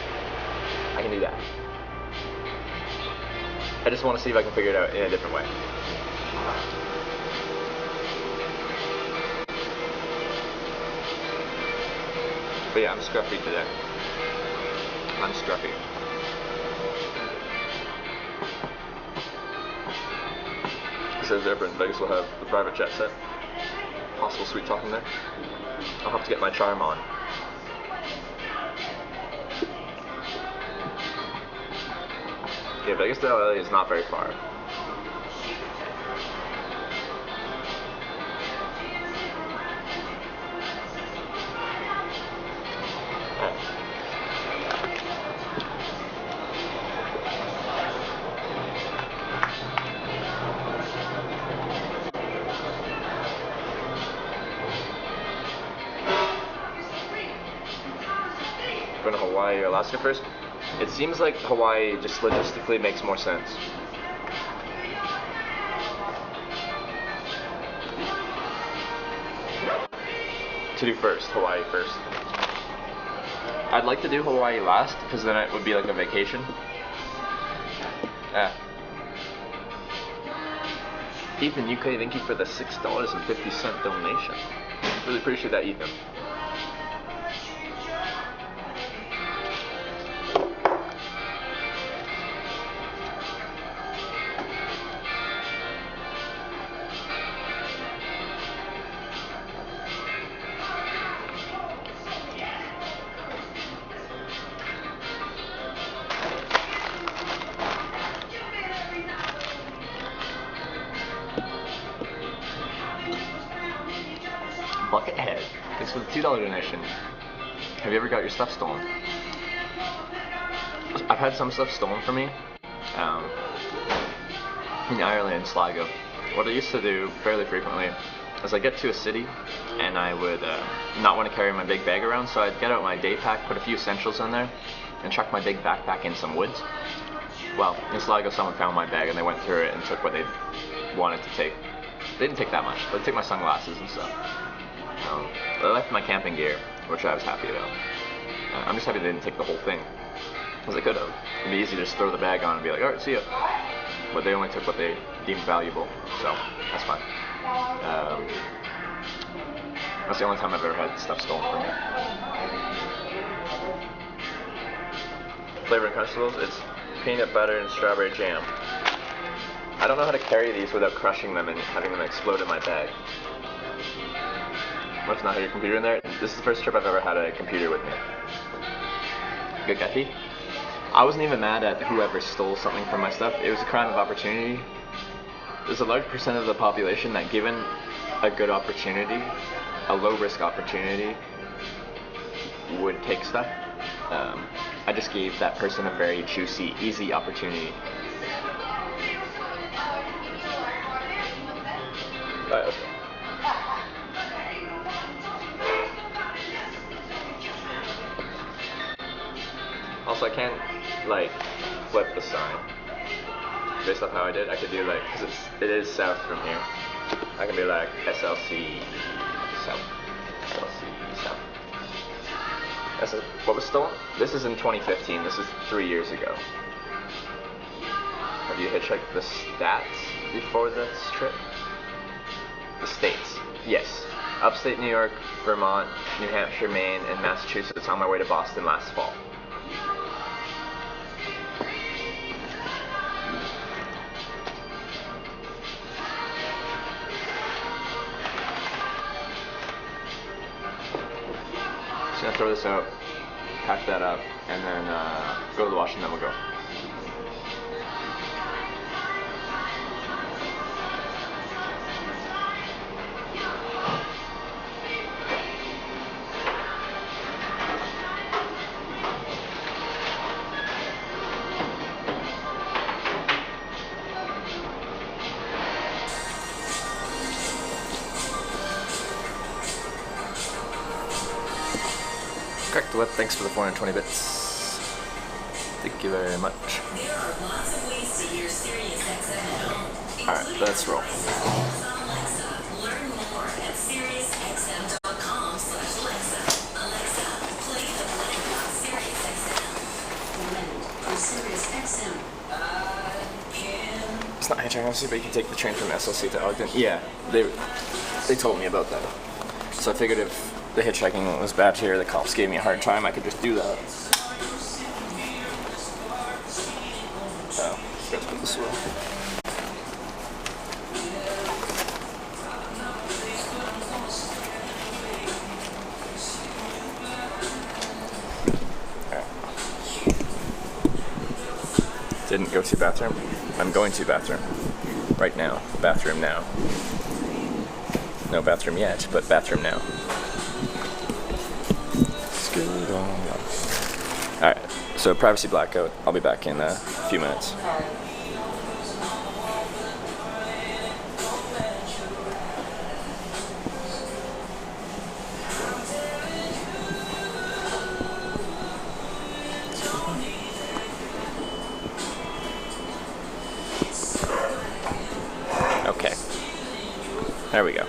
I can do that. I just want to see if I can figure it out in a different way. But yeah, I'm scruffy today. I'm scruffy. It says Airport in Vegas will have the private jet set. Possible sweet talking there. I'll have to get my charm on. Yeah, Vegas to LA is not very far. going to Hawaii or Alaska first, it seems like Hawaii just logistically makes more sense. To do first, Hawaii first. I'd like to do Hawaii last, because then it would be like a vacation. Ethan UK, thank you for the $6.50 donation. Really appreciate that, Ethan. Buckethead, thanks for the $2 donation. Have you ever got your stuff stolen? I've had some stuff stolen from me in Ireland and Sligo. What I used to do fairly frequently is I'd get to a city and I would not want to carry my big bag around, so I'd get out my day pack, put a few essentials in there, and chuck my big backpack in some woods. Well, in Sligo someone found my bag and they went through it and took what they wanted to take. They didn't take that much, but they took my sunglasses and stuff. They left my camping gear, which I was happy about. I'm just happy they didn't take the whole thing, because they could have. It'd be easy to just throw the bag on and be like, alright, see ya. But they only took what they deemed valuable, so that's fine. That's the only time I've ever had stuff stolen from me. Flavor and Uncrustables, it's peanut butter and strawberry jam. I don't know how to carry these without crushing them and having them explode in my bag. Let's not have your computer in there. This is the first trip I've ever had a computer with me. Good guy, P. I wasn't even mad at whoever stole something from my stuff. It was a crime of opportunity. There's a large percent of the population that, given a good opportunity, a low-risk opportunity, would take stuff. I just gave that person a very juicy, easy opportunity. Alright, let's go. Also, I can't, like, flip the sign. Based off how I did, I could do, like, because it is south from here. I can be like, SLC south. SLC south. What was stolen? This is in 2015. This is 3 years ago. Have you hitchhiked the stats before this trip? The states. Yes. Upstate New York, Vermont, New Hampshire, Maine, and Massachusetts on my way to Boston last fall. Just gonna throw this out, pack that up, and then go to the wash and then we'll go. Correct the web, thanks for the 420 bits. Thank you very much. There are lots of ways to hear Sirius XM at home. Alright, let's roll. Alexa, learn more at SiriusXM.com/Alexa. Alexa, play the blend on Sirius XM. Blend on Sirius XM. It's not hitchhiking, obviously, but you can take the train from SLC to Ogden. Yeah, they told me about that. So I figured if the hitchhiking was bad here, the cops gave me a hard time, I could just do that. Oh, let's put this away. Alright. Didn't go to bathroom. I'm going to bathroom. Right now. Bathroom now. No bathroom yet, but bathroom now. Alright, so privacy blackout. I'll be back in a few minutes. There we go.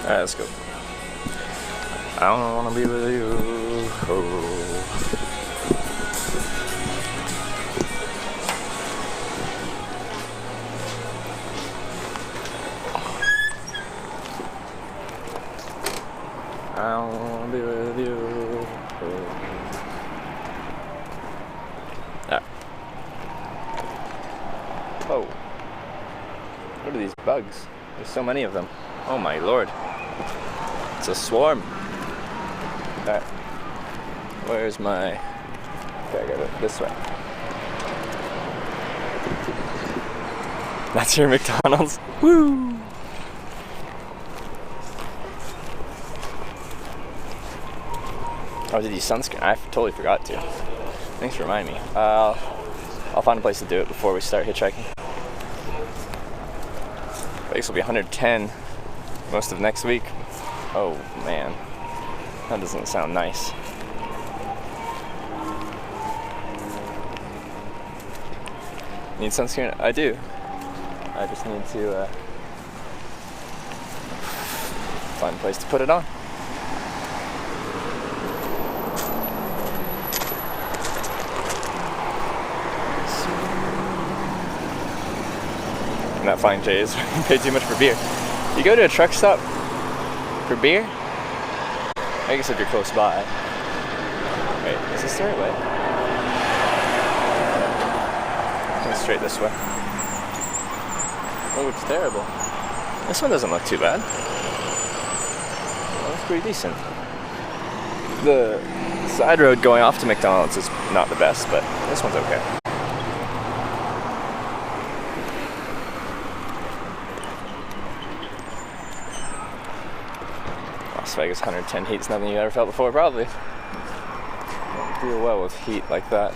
Alright, let's go. I don't wanna be with you. I don't wanna be with you. Oh. What are these bugs? There's so many of them. Oh my lord. It's a swarm. Alright. Where's my... Okay, I got it this way. That's your McDonald's? Woo! Oh, did you sunscreen? I totally forgot to. Thanks for reminding me. I'll find a place to do it before we start hitchhiking. Base will be 110 most of next week. Oh man, that doesn't sound nice. Need sunscreen? I do. I just need to find a place to put it on. I'm not flying J's. You pay too much for beer. You go to a truck stop for beer? I guess if you're close by. Wait, is this the right way? Going straight this way. Oh, it's terrible. This one doesn't look too bad. That looks pretty decent. The side road going off to McDonald's is not the best, but this one's okay. Las Vegas 110 heat's nothing you ever felt before, probably. Don't deal well with heat like that.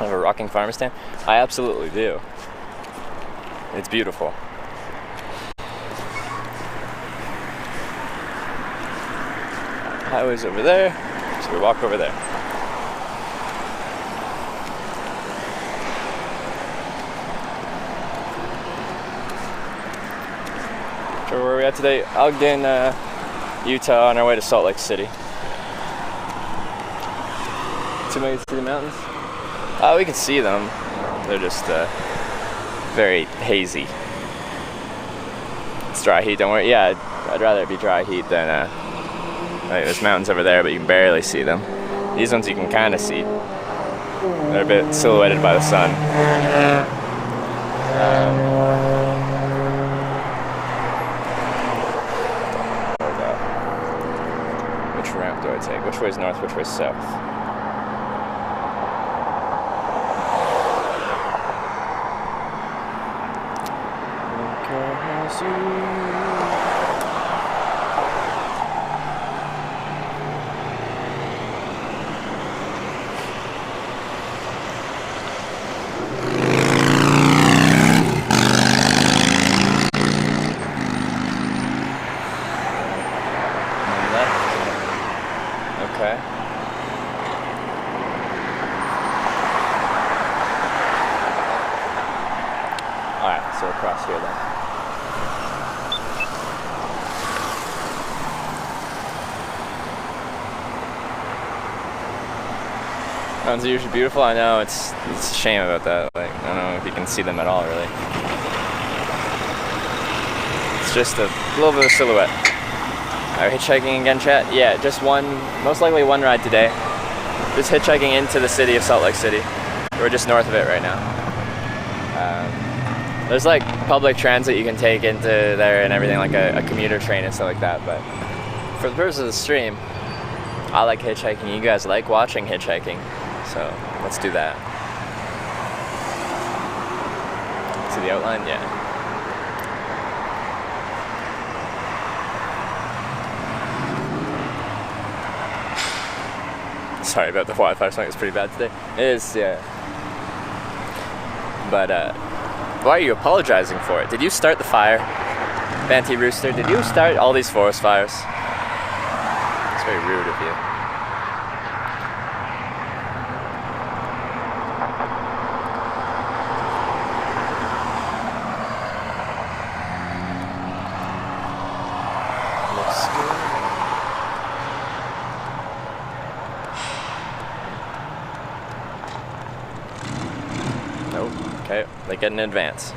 I have a rocking farm stand. I absolutely do. It's beautiful. Highway's over there, so we walk over there. So where are we at today? Ogden, Utah, on our way to Salt Lake City. Too many to see the mountains? We can see them. They're just very hazy. It's dry heat, don't worry. Yeah, I'd rather it be dry heat than like there's mountains over there, but you can barely see them. These ones you can kind of see. They're a bit silhouetted by the sun. Which route do I take? Which way is north, which way is south? Okay. Alright, so across here then. Mountains are usually beautiful. I know, it's a shame about that. Like, I don't know if you can see them at all, really. It's just a little bit of silhouette. Are we hitchhiking again, chat? Yeah, just one, most likely one ride today. Just hitchhiking into the city of Salt Lake City. We're just north of it right now. There's like public transit you can take into there and everything, like a commuter train and stuff like that, but for the purpose of the stream, I like hitchhiking. You guys like watching hitchhiking, so let's do that. See the outline? Yeah. Sorry about the Wi-Fi, something was pretty bad today. It is, yeah. But, why are you apologizing for it? Did you start the fire? Banty Rooster, did you start all these forest fires? It's very rude of you. Looks good. Nope. Okay, they get an advance.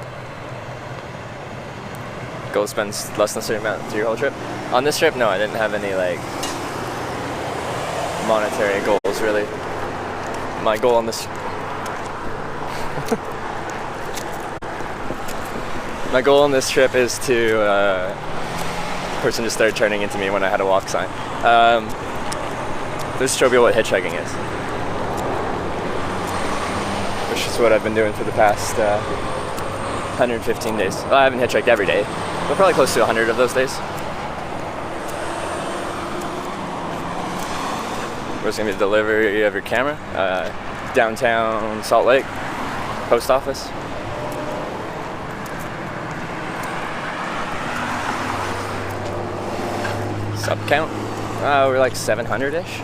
Go spend less than a certain amount to your whole trip. On this trip, no, I didn't have any like monetary goals really. My goal on this My goal on this trip is to, person just started turning into me when I had a walk sign. Just show people what hitchhiking is. Which is what I've been doing for the past 115 days. Well, I haven't hitchhiked every day, but probably close to 100 of those days. Where's gonna be the delivery of your camera? Downtown Salt Lake, post office. Sub count? We're like 700-ish.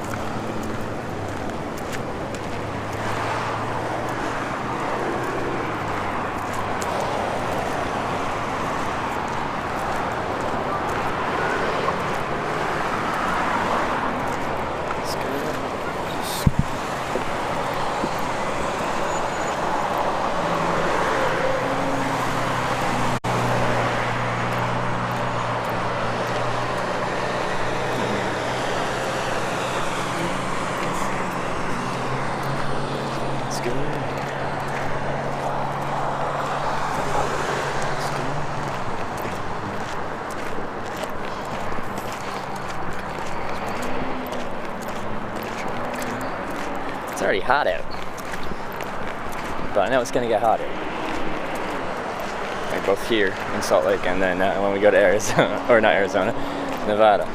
It's already hot out, but I know it's gonna get hotter. Like both here in Salt Lake and then when we go to Arizona, or not Arizona, Nevada.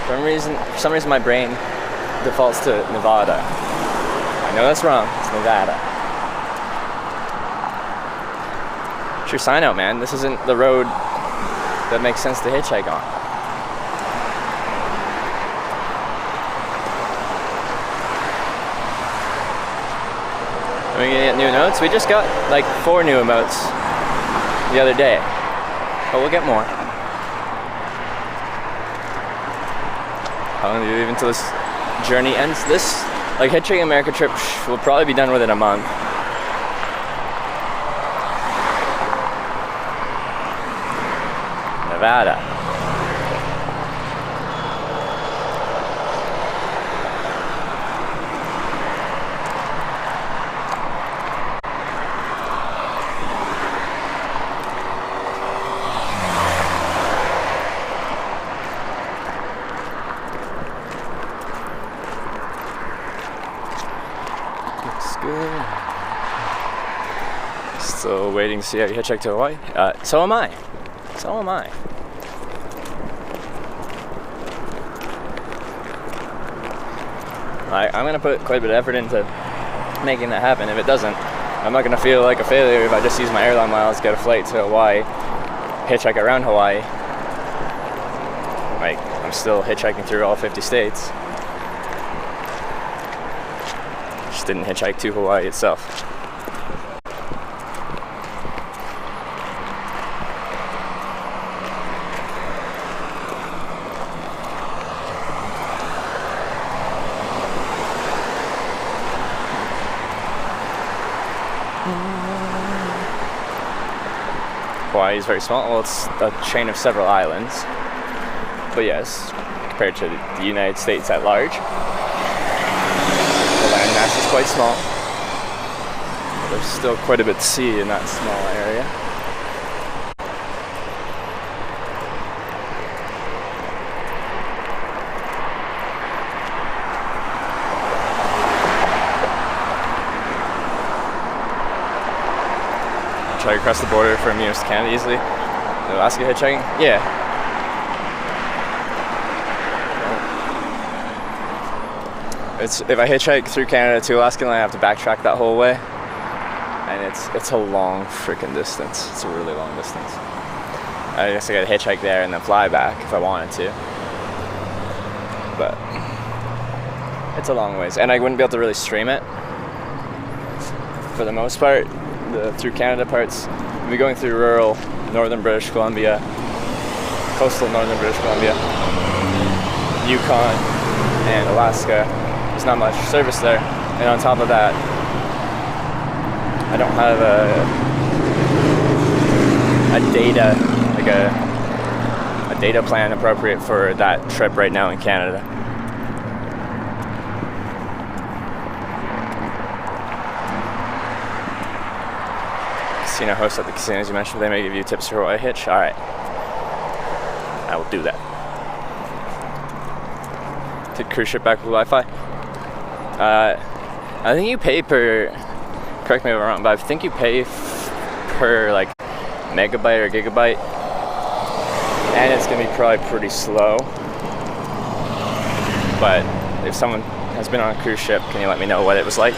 For some reason my brain defaults to Nevada. I know that's wrong, it's Nevada. It's your sign out, man. This isn't the road that makes sense to hitchhike on. Are we gonna get new emotes? We just got like 4 new emotes the other day, but we'll get more. How long do you leave until this journey ends? This, like, Hitchhiking America trip will probably be done within a month. Nevada. Good. Still waiting to see how you hitchhike to Hawaii. So am I. I'm gonna put quite a bit of effort into making that happen. If it doesn't, I'm not gonna feel like a failure if I just use my airline miles, get a flight to Hawaii, hitchhike around Hawaii. Like, I'm still hitchhiking through all 50 states. Just didn't hitchhike to Hawaii itself. Hawaii is very small. Well, it's a chain of several islands. But yes, compared to the United States at large, the land mass is quite small. There's still quite a bit to see in that small area. Try to cross the border from US to Canada easily. Alaska hitchhiking? Yeah. If I hitchhike through Canada to Alaska, then I have to backtrack that whole way, and it's a long freaking distance. It's a really long distance. I guess I gotta hitchhike there and then fly back if I wanted to, but it's a long ways, and I wouldn't be able to really stream it for the most part. The through Canada parts, we'll be going through rural northern British Columbia, coastal northern British Columbia, Yukon, and Alaska. There's not much service there, and on top of that, I don't have a data plan appropriate for that trip right now in Canada. casino hosts at the casinos you mentioned, they may give you tips for what I hitch. All right, I will do that. Take cruise ship back with Wi-Fi. I think you pay per. Correct me if I'm wrong, but I think you pay per like megabyte or gigabyte, and it's gonna be probably pretty slow. But if someone has been on a cruise ship, can you let me know what it was like?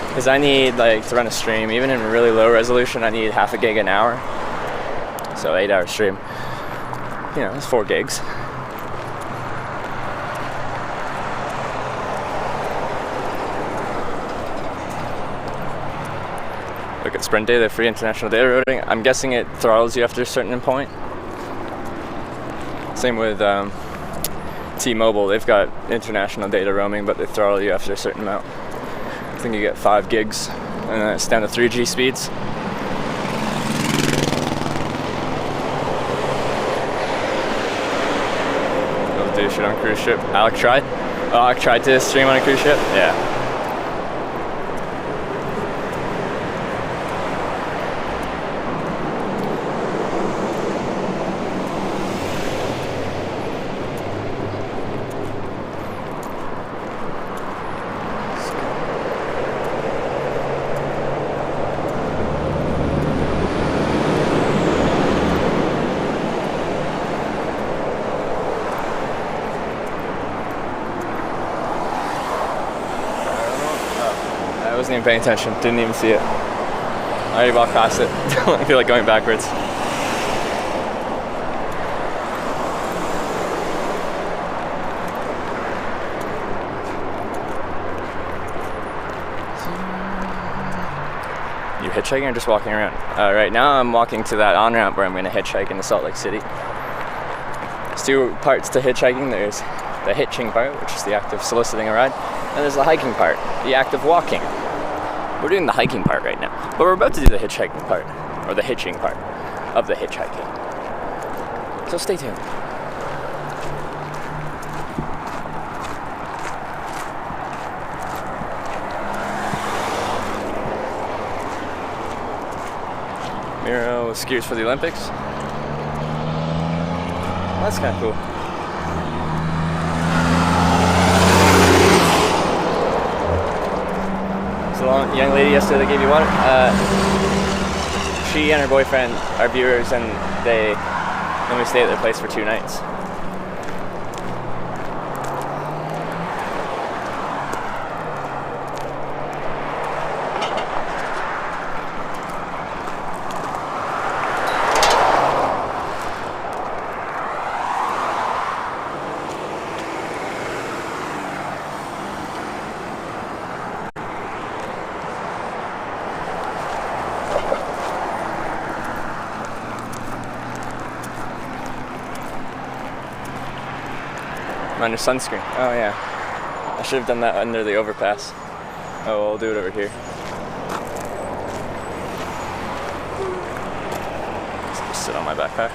Because I need, like, to run a stream, even in really low resolution, I need half a gig an hour. So 8-hour stream, you know, it's 4 gigs. Look at Sprint Data, free international data routing. I'm guessing it throttles you after a certain point. Same with T-Mobile, they've got international data roaming, but they throttle you after a certain amount. I think you get 5 gigs, and then it's down to 3G speeds. Don't do shit on cruise ship. Alec tried? Oh, Alec tried to stream on a cruise ship? Yeah. I wasn't even paying attention, didn't even see it. I already walked past it. I feel like going backwards. You hitchhiking or just walking around? Right now I'm walking to that on-ramp where I'm going to hitchhike into Salt Lake City. There's 2 parts to hitchhiking. There's the hitching part, which is the act of soliciting a ride, and there's the hiking part, the act of walking. We're doing the hiking part right now, but we're about to do the hitchhiking part, or the hitching part of the hitchhiking. So stay tuned. Miro skiers for the Olympics. That's kind of cool. So, young lady yesterday that gave you water. She and her boyfriend are viewers, and they let me stay at their place for 2 nights. Under sunscreen. Oh yeah. I should have done that under the overpass. Oh, I'll do it over here. Just sit on my backpack.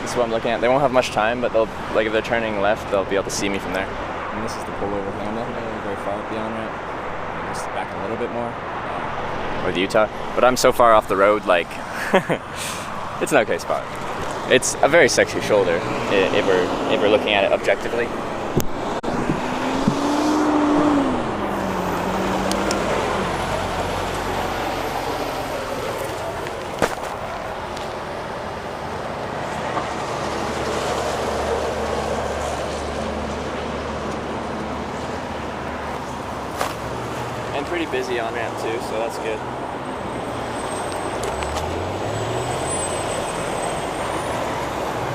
This is what I'm looking at. They won't have much time, but they'll, like, if they're turning left, they'll be able to see me from there. And this is the pullover thing. I'm not going to go very far up the on-ramp. Just back a little bit more. With Utah. But I'm so far off the road, like, it's an okay spot. It's a very sexy shoulder if we're looking at it objectively. And pretty busy on ramp too, so that's good.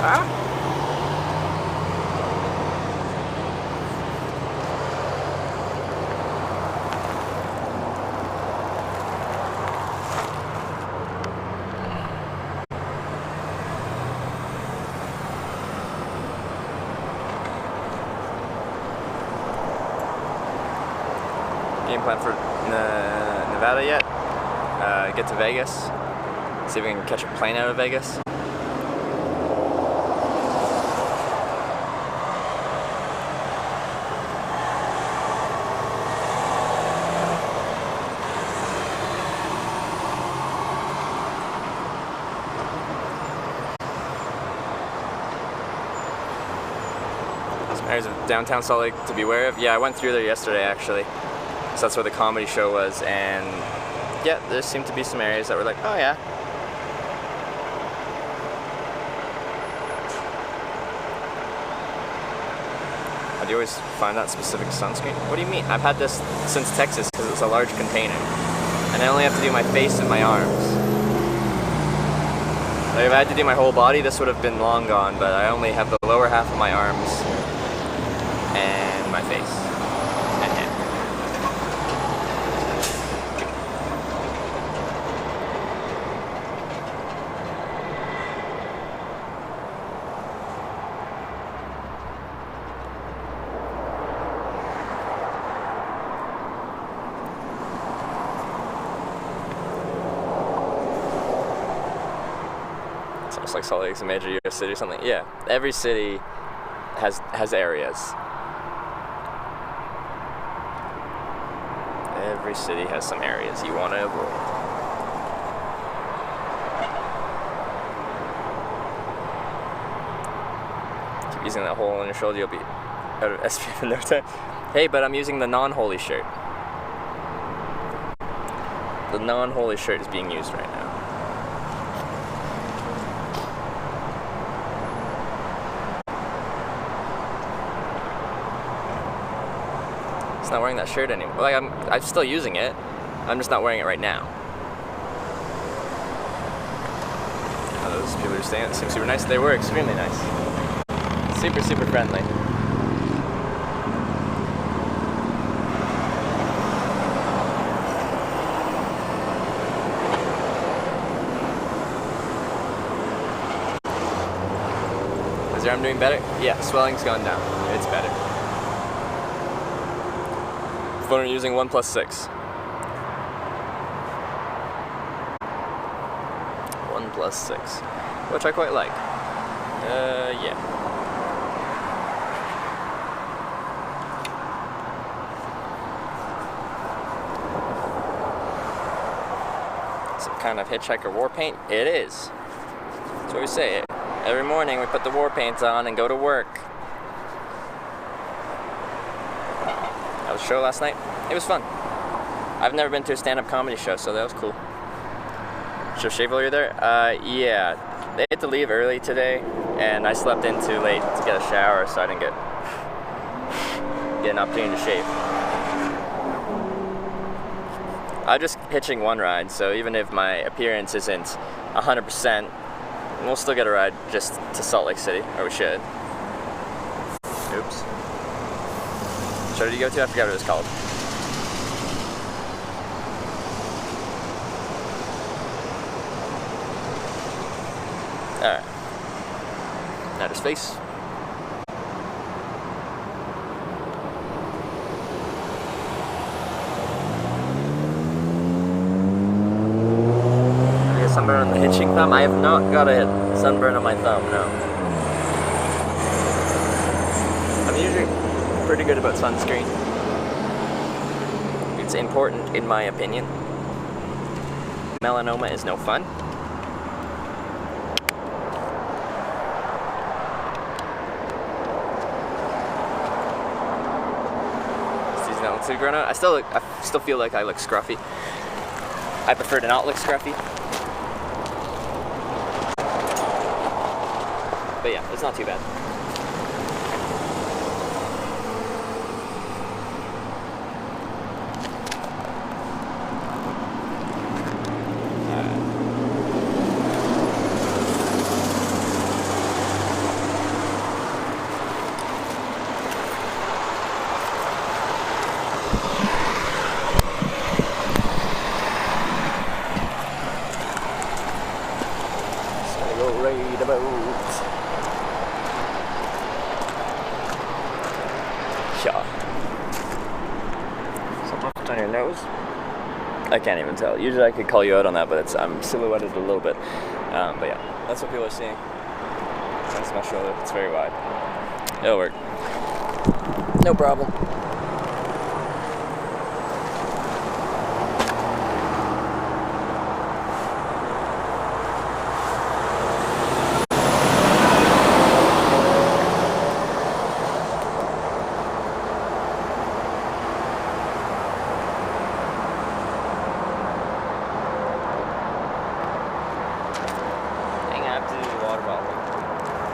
Huh? game plan for Nevada yet. Get to Vegas. See if we can catch a plane out of Vegas. There's downtown Salt Lake to be aware of. Yeah, I went through there yesterday actually. So that's where the comedy show was, and yeah, there seemed to be some areas that were like, oh yeah. How do you always find that specific sunscreen? What do you mean? I've had this since Texas because it's a large container. And I only have to do my face and my arms. Like if I had to do my whole body, this would have been long gone, but I only have the lower half of my arms and my face and head. It's almost like Salt Lake's a major U.S. city or something. Yeah, every city has areas. Every city has some areas you want to avoid. Keep using that hole in your shoulder, you'll be out of SPF in no time. Hey, but I'm using the non-holy shirt. The non-holy shirt is being used right now. Not wearing that shirt anymore. Like I'm still using it. I'm just not wearing it right now. Oh, those people who staying seem super nice. They were extremely nice. Super, super friendly. Is your arm doing better? Yeah, swelling's gone down. It's better. Phone are using OnePlus 6. OnePlus 6, which I quite like. Yeah. Some kind of hitchhiker war paint? It is. That's what we say. Every morning we put the war paint on and go to work. That was a show last night. It was fun. I've never been to a stand-up comedy show, so that was cool. Should I shave while you're there? Yeah. They had to leave early today, and I slept in too late to get a shower, so I didn't get an opportunity to shave. I'm just hitching one ride, so even if my appearance isn't 100%, we'll still get a ride just to Salt Lake City, or we should. Oops. Show did you go to? I forgot what it was called. Alright. Now just face. I got sunburn on the hitching thumb. I have not got a sunburn on my thumb, no. I'm usually pretty good about sunscreen. It's important in my opinion. Melanoma is no fun. Seasonal too grown out. I still feel like I look scruffy. I prefer to not look scruffy. But yeah, it's not too bad. Right about. Yeah. So I'm trying to nose? I can't even tell. Usually I could call you out on that, but I'm silhouetted a little bit. But yeah, that's what people are seeing. That's my shoulder. It's very wide. It'll work. No problem.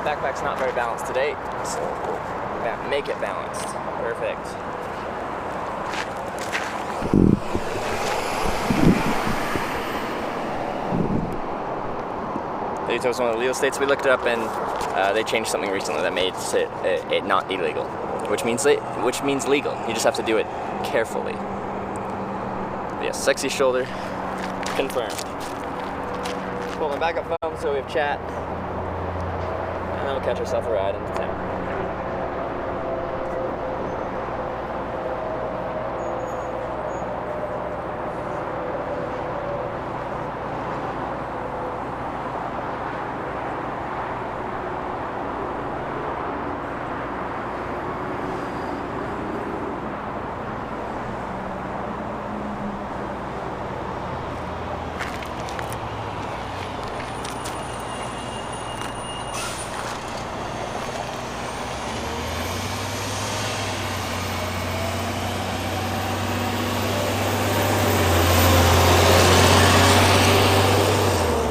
Backpack's not very balanced today, so we'll make it balanced. Perfect. Utah is one of the legal states. We looked it up, and they changed something recently that made it not illegal, which means legal. You just have to do it carefully. But yeah, sexy shoulder confirmed. Pull my backup phone so we have chat. And then we'll catch ourselves a ride into town.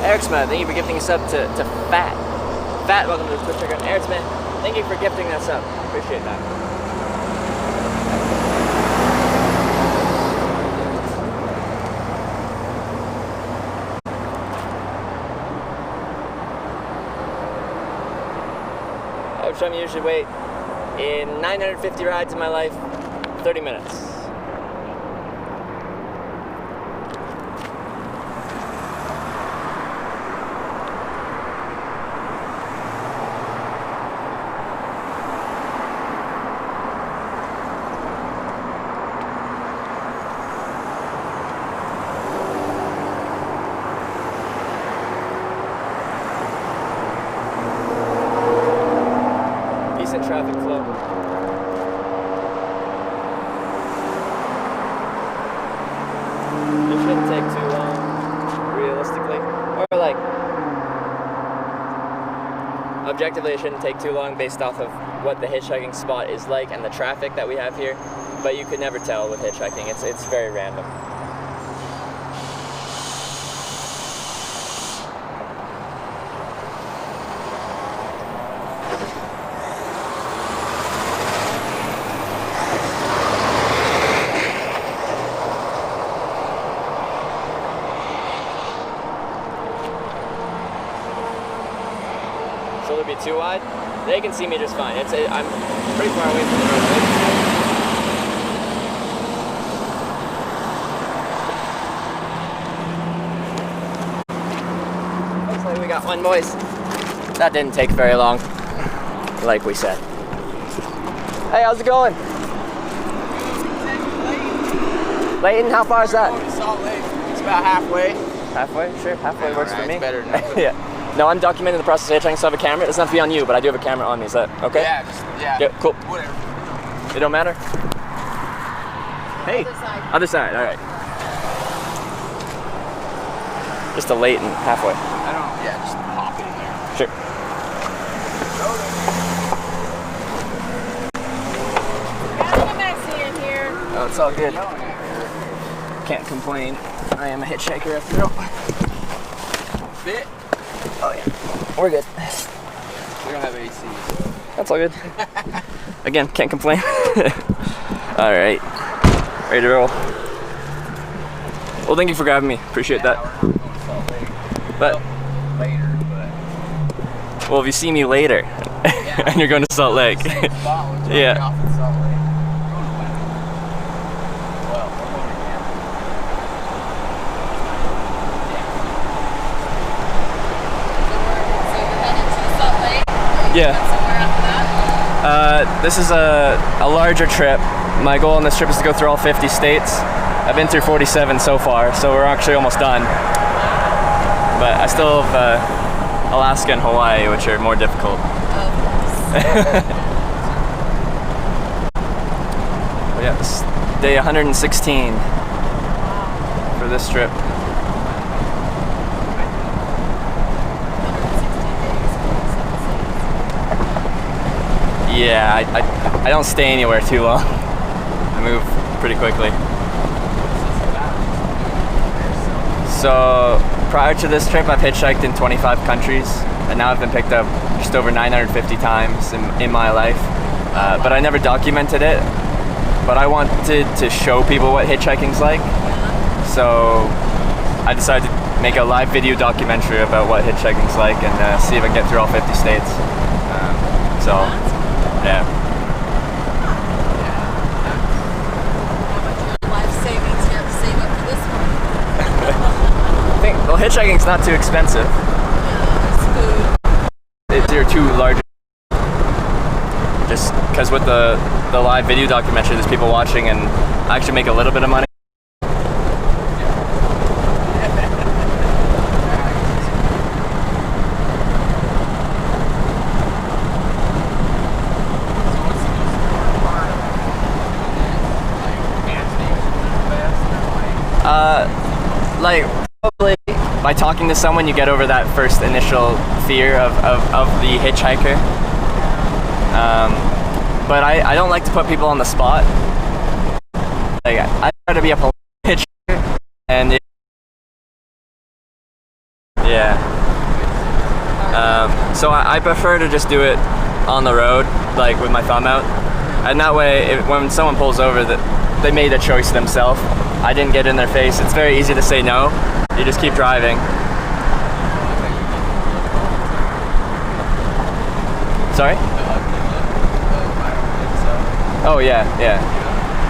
Ericsman, thank you for gifting us up to Fat. Fat, welcome to the Twitch account. Ericsman, thank you for gifting us up. Appreciate that. Average time I usually wait in 950 rides in my life, 30 minutes. Traffic flow. It shouldn't take too long, realistically. Or like, objectively it shouldn't take too long based off of what the hitchhiking spot is like and the traffic that we have here. But you could never tell with hitchhiking, it's very random. Shoulder be too wide? They can see me just fine. I'm pretty far away from the road. Looks like we got one, boys. That didn't take very long, like we said. Hey, how's it going? Layton, how far is that? Salt Lake. It's about halfway. Halfway? Sure, halfway works for me. It's better than nothing. Yeah. No, I'm documenting the process of hitchhiking, so I have a camera. It doesn't have to be on you, but I do have a camera on me. Is that okay? Yeah, Cool. Whatever. It don't matter? Hey. Other side. Other side, alright. Just a Layton, halfway. I don't. Yeah, just hop in there. Sure. Kind of messy in here. Oh, it's all good. Can't complain. I am a hitchhiker after all. Fit. Oh yeah. We're good. We don't have AC. That's all good. Again, can't complain. Alright. Ready to roll. Well, thank you for grabbing me. Appreciate that. We're not going to Salt Lake. But, Later, but well, if you see me later and you're going to Salt Lake. same spot. We're Yeah. dropping off in Salt Lake. We're going west. Well, we're going again. So you're headed to Salt Lake? Yeah. Somewhere after that? This is a larger trip. My goal on this trip is to go through all 50 states. I've been through 47 so far, so we're actually almost done. But I still have Alaska and Hawaii, which are more difficult. Yeah, this day 116 for this trip. Yeah, I don't stay anywhere too long. I move pretty quickly. So prior to this trip, I've hitchhiked in 25 countries, and now I've been picked up just over 950 times in my life. But I never documented it. But I wanted to show people what hitchhiking's like. So I decided to make a live video documentary about what hitchhiking's like and see if I can get through all 50 states. Yeah. Life savings you have to save up for this one. I think, well, hitchhiking's not too expensive. It's food. It's your two largest. Just because with the live video documentary, there's people watching and I actually make a little bit of money. Like probably by talking to someone, you get over that first initial fear of the hitchhiker. But I don't like to put people on the spot. Like I try to be a polite hitchhiker, and so I prefer to just do it on the road, like with my thumb out, and that way, when someone pulls over, that they made a choice themselves. I didn't get in their face. It's very easy to say no. You just keep driving. Sorry? Oh yeah.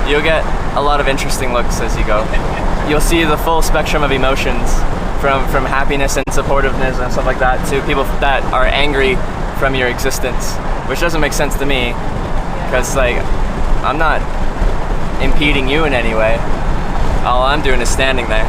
You'll get a lot of interesting looks as you go. You'll see the full spectrum of emotions, from happiness and supportiveness and stuff like that to people that are angry from your existence, which doesn't make sense to me, because like I'm not impeding you in any way. All I'm doing is standing there.